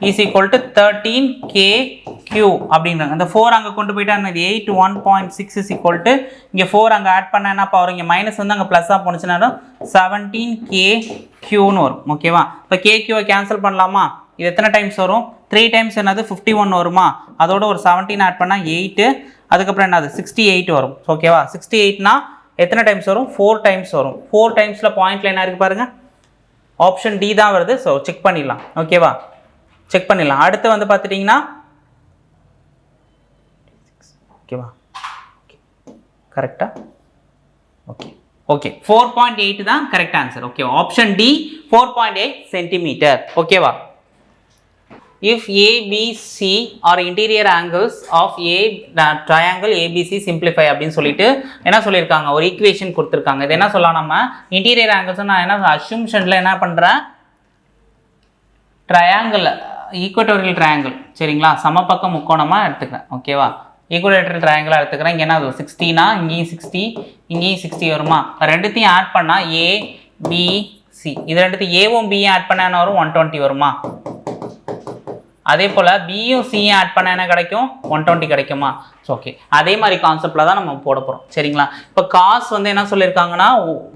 is equal to 13KQ அப்படின்றாங்க. அந்த 4 அங்கே கொண்டு போயிட்டா இது 8 1.6 is equal to இங்கே 4 அங்கே ஆட் பண்ண என்ன வரும், இங்கே மைனஸ் வந்து அங்கே ப்ளஸ்ஸாக போணுச்சுன்னா 17KQன்னு வரும். ஓகேவா. இப்போ KQவை கேன்சல் பண்ணலாமா, இது எத்தனை டைம்ஸ் வரும், 3 டைம்ஸ் என்னது 51 வருமா, அதோட ஒரு 17 ஆட் பண்ணால் 8, அதுக்கப்புறம் என்னது 68 வரும். ஓகேவா. 68னா எத்தனை டைம்ஸ் வரும், 4 டைம்ஸ் வரும். 4 டைம்ஸில் பாயிண்ட்ல என்ன இருக்குது பாருங்கள், ஆப்ஷன் டி தான் வருது. ஸோ செக் பண்ணிடலாம். ஓகேவா, செக் பண்ணிடலாம். அடுத்து வந்து பார்த்துட்டிங்கன்னா ஓகேவா, கரெக்டாக ஓகே ஓகே 4.8 தான் correct answer. Okay option D 4.8 centimetre. ஓகேவா? If ABC are interior angles of a triangle ABC simplify அப்படின்னு சொல்லிட்டு என்ன சொல்லியிருக்காங்க, ஒரு ஈக்குவேஷன் கொடுத்துருக்காங்க. இது என்ன சொல்லலாம், நம்ம இன்டீரியர் ஆங்கிள்ஸ் நான் என்ன அஸ்யூம்ஷன்ல என்ன பண்ணுறேன், ட்ரையாங்கிள் ஈக்குவட்டோரியல் ட்ரையாங்கிள் சரிங்களா, சமபக்க முக்கோணமாக எடுத்துக்கிறேன். ஓகேவா? ஈக்குவலேட்டரல் ட்ரையாங்கிளாக எடுத்துக்கிறேன். இங்கே என்ன 60னா இங்கேயும் 60 இங்கேயும் 60 வருமா, ரெண்டுத்தையும் ஆட் பண்ணால் ஏபிசி, இது ரெண்டுத்தையும் ஏவும் பியும் ஆட் பண்ண என்ன வரும் 120 வருமா. அதே போல் பியும் சியும் ஆட் பண்ண என்ன கிடைக்கும் 120 கிடைக்குமா. ஓகே அதே மாதிரி கான்செப்டில் தான் நம்ம போட போகிறோம் சரிங்களா. இப்போ காஸ் வந்து என்ன சொல்லியிருக்காங்கன்னா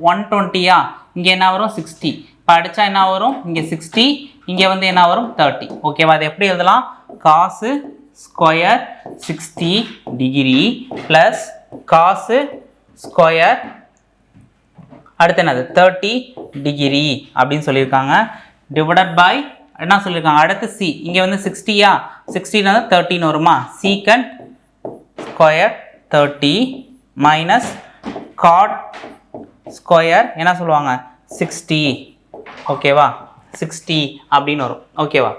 120யா, இங்கே என்ன வரும் 60, இப்போ அடித்தா என்ன வரும் இங்கே 60, இங்கே வந்து என்ன வரும் 30. ஓகேவா? அது எப்படி எழுதலாம், காசு ஸ்கொயர் 60 டிகிரி ப்ளஸ் காசு ஸ்கொயர் அடுத்து என்னது 30 டிகிரி அப்படின்னு சொல்லியிருக்காங்க, டிவைடட் பை என்ன சொல்லியிருக்காங்க அடுத்து சி, இங்கே வந்து 60யா, 60 13 வருமா, secant square 30 minus God square என்ன சொல்லுவாங்க 60. ஓகேவா? 60 அப்படின்னு வரும். ஓகேவா?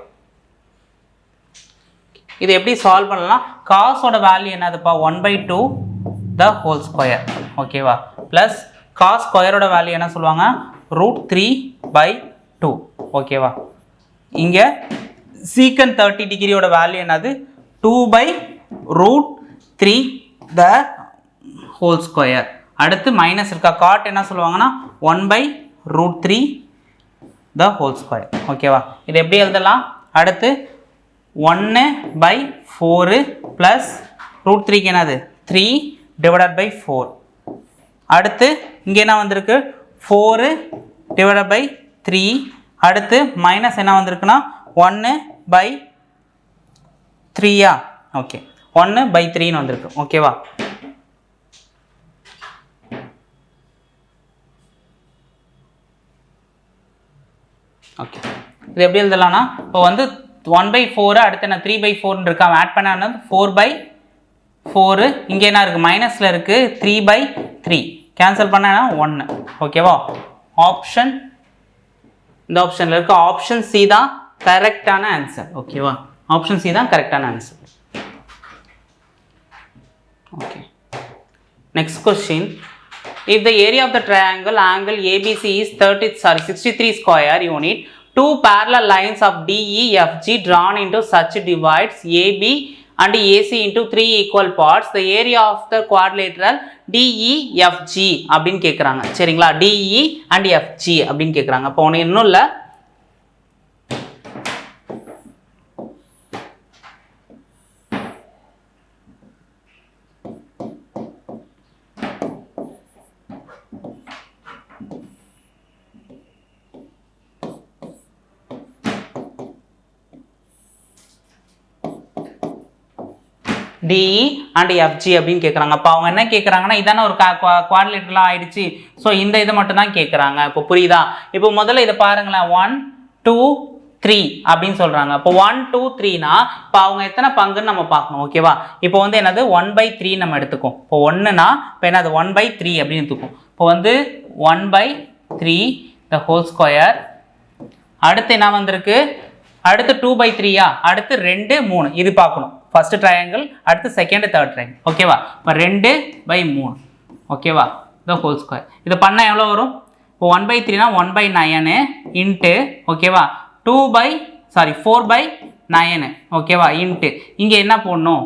இது எப்படி சால்வ் பண்ணலாம், காசோட வேல்யூ என்னதுப்பா 1/2 த ஹோல் ஸ்கொயர். ஓகேவா? ப்ளஸ் காஸ் ஸ்கொயரோட வேல்யூ என்ன சொல்லுவாங்க √3/2. ஓகேவா? இங்கே சீக்கன் 30 டிகிரியோட வேல்யூ என்னது 2/√3 த ஹோல் ஸ்கொயர். அடுத்து மைனஸ் இருக்கா, காட் என்ன சொல்லுவாங்கன்னா 1/√3 த ஹோல் ஸ்கொயர். ஓகேவா? இது எப்படி எழுதலாம், அடுத்து 1/4 ப்ளஸ் √3க்கு என்னது 3 டிவைடட் பை 4. அடுத்து இங்கே என்ன வந்திருக்கு 4 டிவைடட் பை 3. அடுத்து மைனஸ் என்ன வந்திருக்குன்னா 1/3யா. ஓகே 1/3ன்னு வந்திருக்கு. ஓகேவா? ஓகே இது எப்படி எழுதலாம்னா, இப்போ வந்து 1/4 அடுத்து என்ன 3/4 இருக்கா, ஆட் பண்ண 4/4, இங்கே என்ன இருக்குது மைனஸில் இருக்குது 3/3, கேன்சல் பண்ண 1. ஓகேவா? ஆப்ஷன் இந்த ஆப்ஷனில் இருக்க ஆப்ஷன் சி தான் கரெக்டான ஆன்சர். ஓகேவா? ஆப்ஷன் சி தான் கரெக்டான answer. Okay next question, if the area of the triangle angle ABC is 63 square unit, two parallel lines of DEFG drawn into such divides AB and AC into 3 equal parts, the area of the quadrilateral DEFG அப்படின்னு கேட்குறாங்க சரிங்களா. DE and FG அப்படின்னு கேட்குறாங்க. அப்போ ஒன்று இன்னும் இல்லை, DE and FG அப்படின்னு கேட்குறாங்க. அப்போ அவங்க என்ன கேட்குறாங்கன்னா, இதான ஒரு குவாட்ரிலேட்டரலாக ஆயிடுச்சு. ஸோ இந்த இதை மட்டும் தான் கேட்குறாங்க. இப்போ புரியுதா? இப்போ முதல்ல இதை பாருங்களேன், 1 2 3 அப்படின்னு சொல்கிறாங்க. இப்போ 1 2 3னா இப்போ அவங்க எத்தனை பங்குன்னு நம்ம பார்க்கணும். ஓகேவா? இப்போ வந்து என்னது 1/3 நம்ம எடுத்துக்கும். இப்போ 1னா இப்போ என்னது 1/3 அப்படின்னு எடுத்துக்கும். இப்போ வந்து 1/3 த ஹோல் ஸ்கொயர். அடுத்து என்ன வந்திருக்கு, அடுத்து 2/3யா, அடுத்து 2 3 இது பார்க்கணும். ஃபர்ஸ்ட் ட்ரையாங்கிள், அடுத்து செகண்ட் தேர்ட் ட்ரையாங்கிள். ஓகேவா? இப்போ 2/3. ஓகேவா? The whole square. இதை பண்ணால் எவ்வளோ வரும், இப்போ 1/3னா 1/9 இன்ட்டு ஓகேவா 4/9. ஓகேவா? இன்ட்டு இங்கே என்ன போடணும்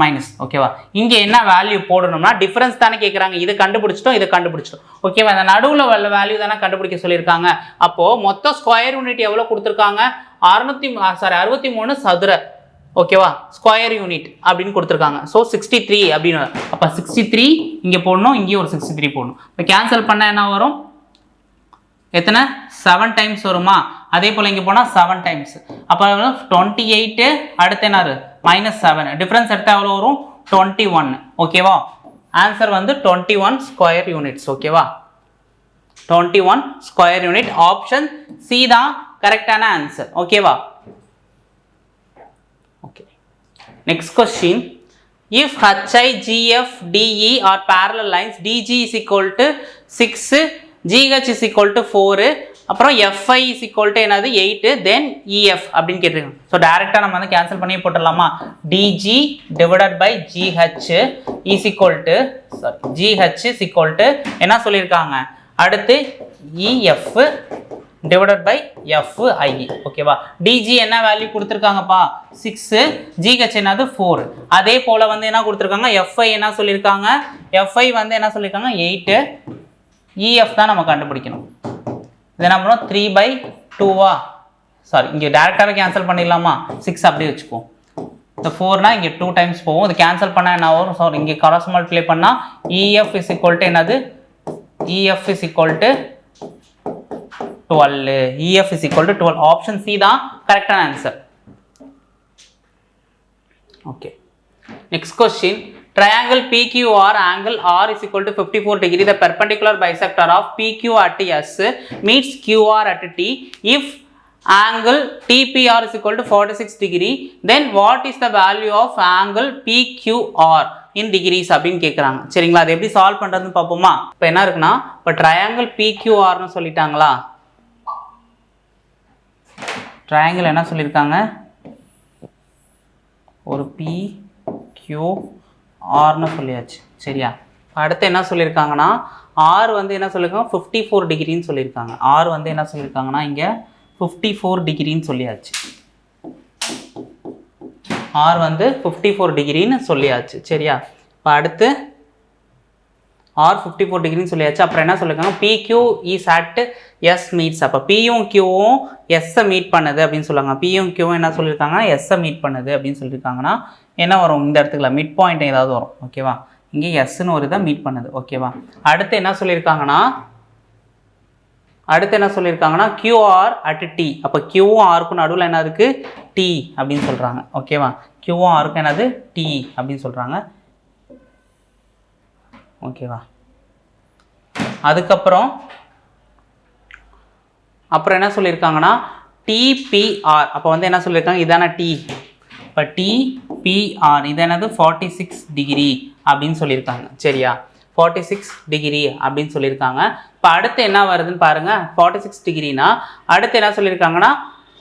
மைனஸ். ஓகேவா? இங்கே என்ன வேல்யூ போடணும்னா டிஃபரன்ஸ் தானே கேட்குறாங்க. இதை கண்டுபிடிச்சிட்டோம், இதை கண்டுபிடிச்சிட்டோம். ஓகேவா? இந்த நடுவில் உள்ள வேல்யூ தானே கண்டுபிடிக்க சொல்லியிருக்காங்க. அப்போது மொத்தம் ஸ்கொயர் யூனிட் எவ்வளோ கொடுத்துருக்காங்க, 63 சதுர ஓகேவா ஸ்கொயர் யூனிட் அப்படின்னு கொடுத்துருக்காங்க. ஸோ 63 அப்படின்னு. அப்போ 63 இங்கே போடணும், இங்கேயும் ஒரு 63 போடணும். இப்போ கேன்சல் பண்ண என்ன வரும், எத்தனை 7 டைம்ஸ் வருமா. அதே போல் இங்கே போனால் 7 டைம்ஸ். அப்போ 28 அடுத்து என்ன -7 டிஃப்ரென்ஸ் எடுத்தால் எவ்வளோ வரும் 21. ஓகேவா? ஆன்சர் வந்து 21 ஸ்கொயர் யூனிட்ஸ். ஓகேவா? 21 ஸ்கொயர் யூனிட். ஆப்ஷன் சி தான் கரெக்டான ஆன்சர். ஓகேவா? Okay. Next question. if HI, GF, DE are parallel lines, DG is equal to 6, GH is equal to 4, அப்புறம் FI is equal to என்னது 8, then EF அப்படின்னு கேட்டிருக்காங்க. So டைரெக்டாக நம்ம வந்து கேன்சல் பண்ணி போட்டுடலாமா? DG divided by GH is equal to GH is equal to என்ன சொல்லியிருக்காங்க? அடுத்து EF divided by FI. ஓகேவா? DG என்ன வேல்யூ கொடுத்துருக்காங்கப்பா? 6, GH என்னது 4. அதே போல் வந்து என்ன கொடுத்துருக்காங்க? FI என்ன சொல்லியிருக்காங்க? FI வந்து என்ன சொல்லியிருக்காங்க? 8. EF தான் நம்ம கண்டுபிடிக்கணும். இது என்ன பண்ணுவோம்? 3/2 சாரி, இங்கே டேரெக்டாகவே கேன்சல் பண்ணிடலாமா? 6 அப்படியே வச்சுக்குவோம். இந்த 4னா இங்கே 2 டைம்ஸ் போகும். இது கேன்சல் பண்ணால் என்ன வரும்? சாரி, இங்கே கிராஸ் மல்டிப்ளை பண்ணால் EF இஸ் ஈக்குவல் டு என்னது? EF is equal to 12. EF is equal to 12. Option C தான் கரெக்டான answer. Okay, next question. Triangle PQR angle R is equal to 54 degree. The perpendicular bisector of PQ at S meets QR at T. If angle TPR is equal to 46 degree, then what is the value of angle PQR in degrees அப்படின்னு கேட்குறாங்க. சரிங்களா? அது எப்படி solve பண்ணுறதுன்னு பார்ப்போமா? இப்போ என்ன இருக்குன்னா, இப்போ ட்ரையாங்கிள் PQRனு சொல்லிட்டாங்களா? ட்ரையாங்கிள் என்ன சொல்லியிருக்காங்க? ஒரு PQRனு சொல்லியாச்சு. சரியா? அடுத்து என்ன சொல்லியிருக்காங்கன்னா, R வந்து என்ன சொல்லியிருக்காங்க? 54 டிகிரின்னு சொல்லியிருக்காங்க. R வந்து என்ன சொல்லியிருக்காங்கன்னா, இங்கே 54 டிகிரின்னு சொல்லியாச்சு. R வந்து 54 டிகிரின்னு சொல்லியாச்சு. சரியா? இப்போ அடுத்து R 54 டிகிரின்னு சொல்லியாச்சு. அப்புறம் என்ன சொல்லியிருக்காங்க? PQ is at S meets. அப்போ Pயும் Qவும் Sஐ மீட் பண்ணுது அப்படின்னு சொல்லுவாங்க. Pயும் Qவும் என்ன சொல்லியிருக்காங்கன்னா, Sஐ மீட் பண்ணுது அப்படின்னு சொல்லியிருக்காங்கன்னா என்ன வரும்? இந்த இடத்துக்குல மிட் பாயிண்ட் ஏதாவது வரும். ஓகேவா? இங்கே எஸ்ன்னு ஒரு இதை மீட் பண்ணுது. ஓகேவா? அடுத்து என்ன சொல்லியிருக்காங்கன்னா, QR at T. அப்போ Qவும் ஆருக்கும் நடுவில் என்ன இருக்குது? T அப்படின்னு சொல்கிறாங்க. ஓகேவா? Qவும் ஆருக்கும் என்னது? T அப்படின்னு சொல்கிறாங்க. ஓகேவா? அதுக்கப்புறம் என்ன சொல்லியிருக்காங்கன்னா, TPR. அப்போ வந்து என்ன சொல்லியிருக்காங்க? இதான T. இப்போ TPR இது என்னது? 46 டிகிரி அப்படின்னு சொல்லியிருக்காங்க. சரியா? 46 டிகிரி அப்படின்னு சொல்லியிருக்காங்க. இப்போ அடுத்து என்ன வருதுன்னு பாருங்கள். 46 டிகிரினா அடுத்து என்ன சொல்லியிருக்காங்கன்னா,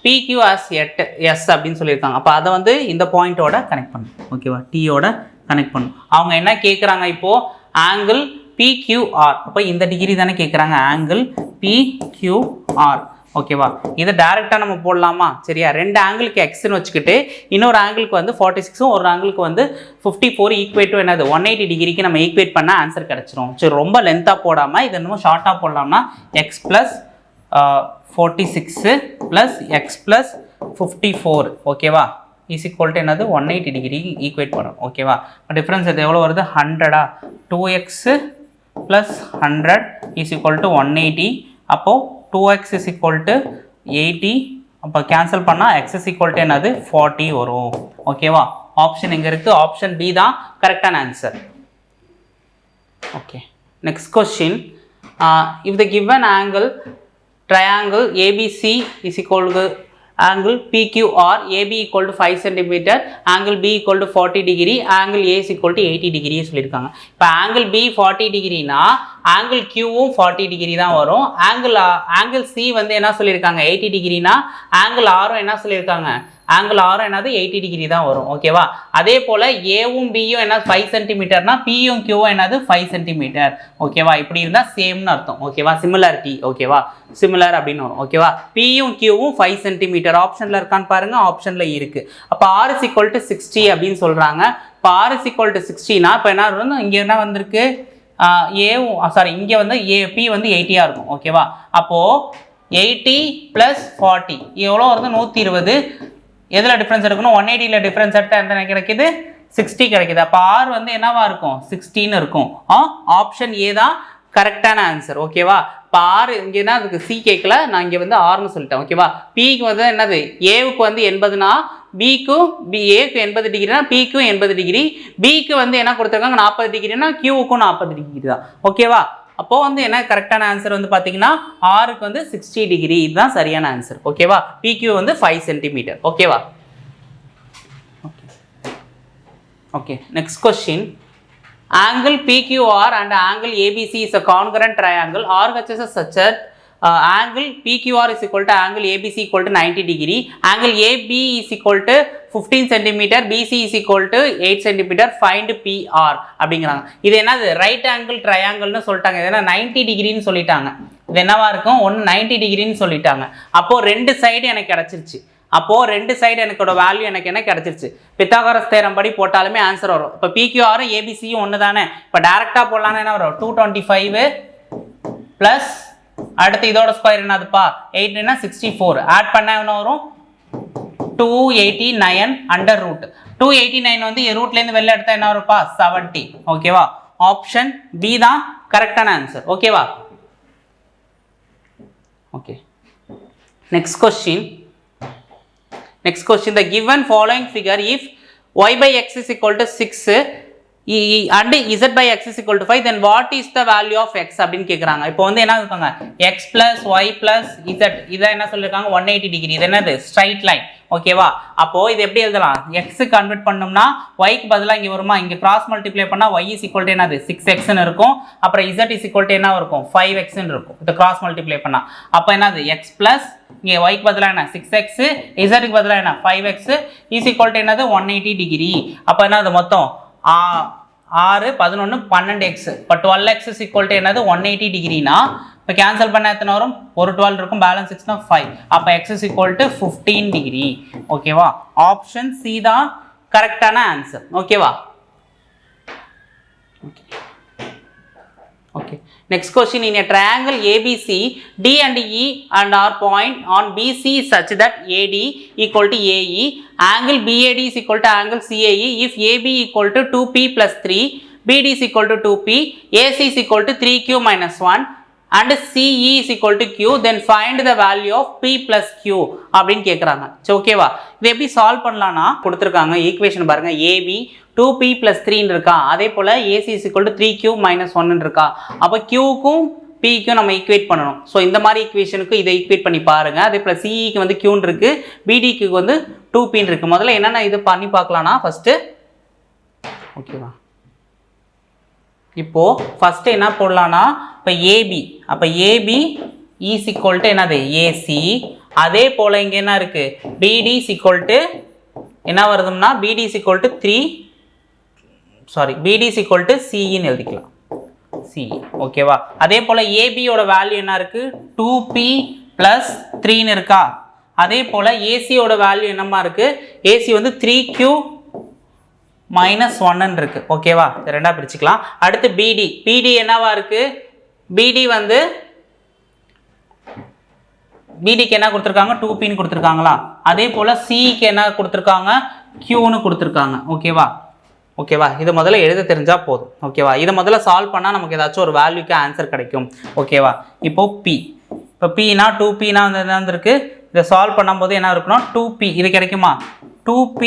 PQS அப்படின்னு சொல்லியிருக்காங்க. அப்போ அதை வந்து இந்த பாயிண்ட்டோட கனெக்ட் பண்ணும். ஓகேவா? டீயோட கனெக்ட் பண்ணும். அவங்க என்ன கேட்குறாங்க இப்போது? Angle PQR. அப்போ இந்த டிகிரி தானே கேட்குறாங்க. Angle PQR. ஓகேவா? இதை டைரெக்டாக நம்ம போடலாமா? சரியா? ரெண்டு ஆங்கிளுக்கு எக்ஸ்ன்னு வச்சுக்கிட்டு இன்னொரு ஆங்கிளுக்கு வந்து 46ம் ஒரு ஆங்கிளுக்கு வந்து 54 ஈக்குவேட் டு என்னது? 180 டிகிரிக்கு நம்ம ஈக்குவேட் பண்ணால் ஆன்சர் கிடச்சிரும். சரி, ரொம்ப லென்த்தாக போடாமல் இதை இன்னும் ஷார்ட்டாக போடலாம்னா x + 46 + x + 54. ஓகேவா? இஸ் ஈக்குவல் டு என்னது? 180 டிகிரி ஈக்குவேட் பண்ணணும். ஓகேவா? டிஃப்ரென்ஸ் இது எவ்வளோ வருது? 100. 2x + 100 is equal to 180. அப்போது 2x is equal to 80. அப்போ கேன்சல் பண்ணால் x is equal to என்னது? 40 வரும். ஓகேவா? ஆப்ஷன் எங்கே இருக்குது? ஆப்ஷன் பி தான் கரெக்டான answer. Okay, next question. If the given angle triangle ABC is equal to angle PQR, AB equal to 5 cm, angle B equal to 40 degree, angle A is equal to 80 degree சொல்லியிருக்காங்க. இப்போ angle B 40 டிகிரினா angle Qவும் 40 degree தான் வரும். angle C வந்து என்ன சொல்லியிருக்காங்க? 80 டிகிரினா angle Rவும் என்ன சொல்லியிருக்காங்க? angle Rவும் என்னது? 80 டிகிரி தான் வரும். ஓகேவா? அதே போல் Aவும் Bயும் என்ன 5 சென்டிமீட்டர்னா Pயும் Qவும் என்னது? 5 சென்டிமீட்டர். ஓகேவா? இப்படி இருந்தால் சேம்னு அர்த்தம். ஓகேவா? சிமிலாரிட்டி. ஓகேவா? சிமிலர் அப்படின்னு வரும். ஓகேவா? Pயும் Qவும் 5 சென்டிமீட்டர். ஆப்ஷனில் இருக்கான்னு பாருங்க. ஆப்ஷனில் இருக்குது. அப்போ R is equal to 60 அப்படின்னு சொல்கிறாங்க. இப்போ R is equal to 60னா இப்போ என்ன வரும்? இங்கே என்ன வந்திருக்கு? இங்கே வந்து P வந்து 80 இருக்கும். ஓகேவா? அப்போது 80 + 40 எவ்வளோ வருது? 120. எதில் டிஃப்ரென்ஸ் எடுக்கணும்? 180ல் டிஃப்ரென்ஸ் எடுத்தால் எந்த கிடைக்குது? 60 கிடைக்குது. அப்போ R வந்து என்னவா இருக்கும்? 16 இருக்கும். ஆப்ஷன் ஏ தான் கரெக்டான ஆன்சர். ஓகேவா? இப்போ R இங்கே என்ன அதுக்கு C கேட்கல, நான் இங்கே வந்து Rன்னு சொல்லிட்டேன். ஓகேவா? Pக்கு வந்து என்னது? ஏவுக்கு வந்து 80னா ஏக்கு 80 டிகிரினா Pக்கும் 80 டிகிரி, Bக்கு வந்து என்ன கொடுத்துருக்காங்க? 40 டிகிரினா Qவுக்கும் 40 டிகிரி தான். ஓகேவா? அப்போ வந்து என்ன கரெக்டான ஆன்சர் வந்து பார்த்தீங்கன்னா Rக்கு வந்து 60 டிகிரி. இதுதான் சரியான ஆன்சர். ஓகேவா? PQ வந்து 5 சென்டிமீட்டர். ஓகேவா? Okay, next question. Angle PQR and angle ABC is a congruent triangle. RHS is such that angle PQR is equal to angle ABC equal to 90 degree. Angle AB is equal to 15 centimeter. BC is equal to 8 centimeter. Find PR அப்படிங்கிறாங்க. இது என்னது right angle ட்ரையாங்கிள்னு சொல்லிட்டாங்க. இது என்ன 90 டிகிரின்னு சொல்லிட்டாங்க. இது என்னவா இருக்கும்? ஒன்று 90 டிகிரின்னு சொல்லிட்டாங்க. அப்போ ரெண்டு சைடு எனக்கு கிடச்சிருச்சு. அப்போது ரெண்டு சைடு எனக்கோட வேல்யூ எனக்கு என்ன கிடச்சிருச்சு. பித்தாகரஸ் தேரம் படி போட்டாலுமே ஆன்சர் வரும். இப்போ பிக்யூஆரும் ஏபிசியும் ஒன்று தானே. இப்போ டேரெக்டாக போடலான்னு என்ன வரும்? 225 ப்ளஸ் அடுத்து இதோட ஸ்கொயர் என்னதுப்பா 8னா 64 ஆட் பண்ண என்ன வரும் 289 அண்டர் ரூட் 289 வந்து ரூட்லேருந்து வெளில எடுத்தால் என்ன வரும்ப்பா 70. ஓகேவா? ஆப்ஷன் பி தான் கரெக்டான ஆன்சர். ஓகேவா? Okay, next question. Next question, the given following figure, if y by x is equal to 6 and z by x is equal to 5, then what is the value of x அப்படின்னு கேட்குறாங்க. இப்போ வந்து என்ன இருக்காங்க x plus y plus z இதை என்ன சொல்லியிருக்காங்க 180 degree. இது என்னது ஸ்ட்ரைட் லைன். ஓகேவா? அப்போது இது எப்படி எழுதலாம்? எக்ஸு கன்வெர்ட் பண்ணோம்னா ஒய்க்கு பதிலாக இங்கே வருமா, இங்கே கிராஸ் மல்டிப்ளை பண்ணால் y இஸ் ஈக்குவல் டு என்னது 6xன்னு இருக்கும். அப்புறம் z இஸ் ஈக்குவல் டு என்ன இருக்கும் 5xன்னு இருக்கும். இது கிராஸ் மல்டிப்ளை பண்ணால் அப்போ என்னது x ப்ளஸ் இங்கே ஒய்க்கு பதிலாக என்ன 6x, இசட்டுக்கு பதிலாக என்ன 5x இஸ் ஈக்குவல் டு என்னது 180 டிகிரி. அப்போ என்னது மொத்தம் 6 11 12x. இப்போ 12x இஸ் ஈக்குவல் டு என்னது 180 டிகிரினா இப்போ கேன்சல் பண்ண எத்தனை வரும்? ஒரு 12 இருக்கும், பேலன்ஸ் 6னா 5. அப்போ x is equal to 15 degree. ஓகேவா? ஆப்ஷன் சி தான் கரெக்டான ஆன்சர். ஓகேவா? Okay. Next question, in a triangle ABC, D and E and R point on BC such that AD equal to AE, angle BAD is equal to angle CAE if AB equal to 2P plus 3, BD is equal to 2P, AC is equal to 3Q minus 1 and CE is equal to Q, then find the value of P plus Q அப்படின்னு கேட்குறாங்க. சரி, ஓகேவா? இது எப்படி solve பண்ணலான்னா கொடுத்துருக்காங்க equation பாருங்கள். AB 2P plus 3 இருக்கா, அதே போல் AC is equal to 3Q minus 1 இருக்கா. அப்போ Qக்கும் Pக்கும் நம்ம ஈக்குவேட் பண்ணணும். ஸோ இந்த மாதிரி ஈக்குவேஷனுக்கு இதை ஈக்குவேட் பண்ணி பாருங்கள். அதே போல் CEக்கு வந்து Qன்னு இருக்குது, BDக்கு வந்து 2Pன்னு இருக்குது. முதல்ல என்னென்ன இது பண்ணி பார்க்கலான்னா ஃபஸ்ட்டு ஓகேவா இப்போது ஃபஸ்ட்டு என்ன போடலான்னா இப்போ ஏபி, அப்போ ஏபி இஸ் ஈக்குவல் டு என்னது ஏசி. அதே போல் இங்கே என்ன இருக்குது பிடி இஸ் ஈக்குவல் டு என்ன வருதுன்னா பிடி இஸ் ஈக்குவல் டு பிடி இஸ் ஈக்குவல் டு சிஇன்னு எழுதிக்கலாம் சிஇ. ஓகேவா? அதே போல் ஏபியோட வேல்யூ என்ன இருக்குது 2P + 3ன்னு இருக்கா. அதே போல் ஏசியோட வேல்யூ என்னமா இருக்குது ஏசி வந்து 3Q -1 இருக்கு. ஓகேவா? ரெண்டா பிரிச்சுக்கலாம். அடுத்து பிடி என்னவா இருக்கு? பிடி வந்து பிடிக்கு என்ன கொடுத்துருக்காங்க 2Pன்னு கொடுத்துருக்காங்களா. அதே போல் சிக்கு என்ன கொடுத்துருக்காங்க Qன்னு கொடுத்துருக்காங்க. ஓகேவா? ஓகேவா? இது முதல்ல எழுத தெரிஞ்சால் போதும். ஓகேவா? இதை முதல்ல சால்வ் பண்ணால் நமக்கு ஏதாச்சும் ஒரு வேல்யூக்கு ஆன்சர் கிடைக்கும். ஓகேவா? இப்போது பி, இப்போ பினா 2Pனா வந்து என்ன வந்துருக்கு, இதை சால்வ் பண்ணும்போது என்ன இருக்குன்னா 2P இது கிடைக்குமா 2P.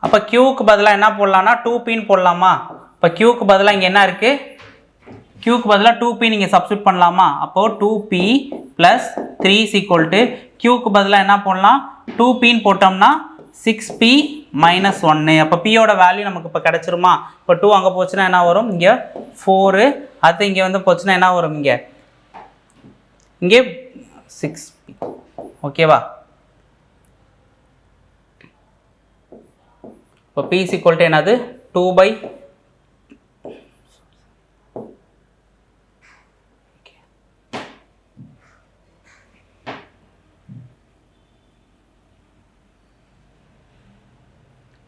அப்போ Qக்கு பதிலாக என்ன போடலாம்னா 2Pன்னு போடலாமா. இப்போ Qக்கு பதிலாக இங்கே என்ன இருக்குது Qக்கு பதிலாக 2P நீங்கள் சப்ஸ்டியூட் பண்ணலாமா. அப்போது 2P + 3 = Qக்கு பதிலாக என்ன போடலாம் 2Pன்னு போட்டோம்னா 6P - 1. அப்போ Pயோட வேல்யூ நமக்கு இப்போ கிடச்சிருமா. இப்போ 2 அங்கே போச்சுன்னா என்ன வரும் இங்கே 4. அடுத்து இங்கே வந்து போச்சுன்னா என்ன வரும் இங்கே 6P. ஓகேவா? இப்போ P = என்னது 2/,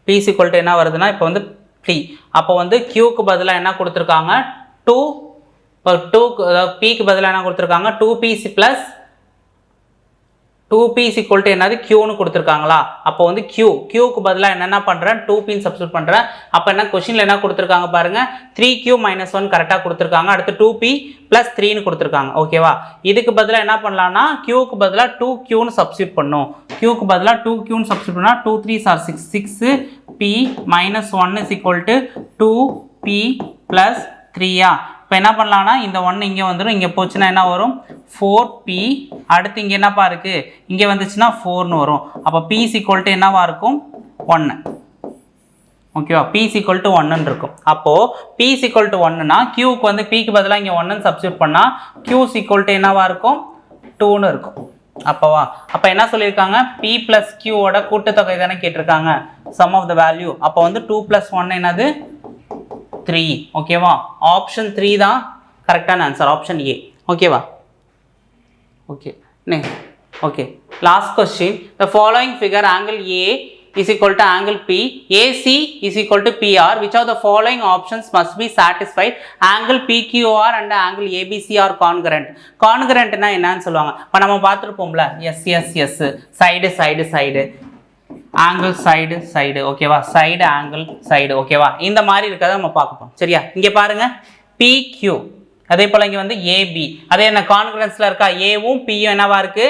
P = என்ன வருதுன்னா இப்போ வந்து P. அப்போ வந்து Qக்கு பதிலாக என்ன கொடுத்துருக்காங்க 2, இப்போ 2 Pக்கு பதிலாக என்ன கொடுத்துருக்காங்க 2P + 2P = என்னது Qன்னு கொடுத்துருக்காங்களா. அப்போ வந்து Qக்கு பதிலாக என்னென்ன பண்ணுறேன் 2Pன்னு சப்ஸ்டியூட் பண்ணுறேன். அப்போ என்ன கொஷினில் என்ன கொடுத்துருக்காங்க பாருங்கள் 3Q - 1 கரெக்டாக கொடுத்துருக்காங்க. அடுத்து 2P + 3ன்னு கொடுத்துருக்காங்க. ஓகேவா? இதுக்கு பதிலாக என்ன பண்ணலான்னா Qக்கு பதிலாக 2Qன்னு சப்ஸ்டியூட் பண்ணும். Qக்கு பதிலாக 2Qன்னு சப்ஸ்டியூட் பண்ணால் 2 3s are 6, 6P - 1 = 2P + 3. இப்போ என்ன பண்ணலான்னா இந்த 1 இங்கே வந்துடும், இங்கே போச்சுன்னா என்ன வரும் 4P. அடுத்து இங்கே என்னப்பா இருக்குது இங்கே வந்துச்சுன்னா 4ன்னு வரும். அப்போ P = என்னவா இருக்கும் 1. ஓகேவா p is equal to 1 இருக்கும் அப்போ p is equal to 1 னா q க்கு வந்து p க்கு பதிலா இங்க 1 சப்ஸ்டிட்யூட் பண்ணா q is equal to என்னவா இருக்கும் 2 னு இருக்கும் அப்பவா அப்ப என்ன சொல்லிருக்காங்க p plus q ஓட கூட்டுத்தொகை தானே கேட்டிருக்காங்க sum of the value அப்ப வந்து 2 plus 1 என்னது 3 ஓகேவா ஆப்ஷன் 3 தான் கரெக்டான ஆன்சர் ஆப்ஷன் A ஓகேவா okay okay last question the following figure angle A is equal to angle P AC is equal to PR which of the following options must be satisfied angle PQR and angle ABC are congruent congruent னா என்னன்னு சொல்லுவாங்க இப்ப நம்ம பார்த்திருப்போம்ல S side angle side ஓகேவா side angle side ஓகேவா இந்த மாதிரி இருக்கத நம்ம பார்ப்போம் சரியா இங்க பாருங்க PQ அதே போல இங்க வந்து AB அதே என்ன கான்கிரன்ஸ்ல இருக்கா A வும் P யும் என்னவா இருக்கு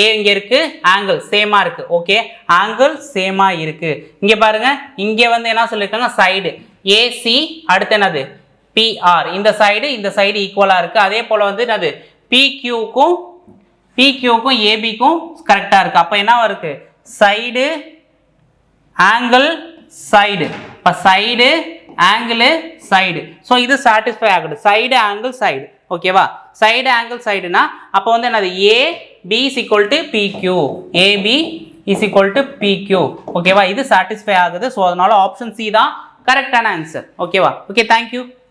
A இங்க இருக்கு ஆங்கிள் சேமா இருக்கு ஓகே ஆங்கிள் சேமா இருக்கு இங்க பாருங்க இங்க வந்து என்ன சொல்லிருக்காங்க சைடு AC அடுத்து என்னது PR இந்த சைடு ஈக்குவலா இருக்கு அதே போல வந்து என்னது PQ க்கும் AB க்கும் கரெக்ட்டா இருக்கு அப்ப என்னவா இருக்கு சைடு ஆங்கிள் சைடு அப்ப சைடு ஆங்கிள் சைடு சோ இது சாட்டிஸ்ஃபை ஆகுது சைடு ஆங்கிள் சைடு ஓகேவா சைடு ஆங்கிள் சைடுனா அப்ப வந்து என்னது AB is equal to PQ AB is equal to PQ ஓகேவா இது சாட்டிஸ்ஃபை ஆகுது சோ அதனால ஆப்ஷன் C தான் கரெக்டான ஆன்சர் ஓகேவா ஓகே थैंक यू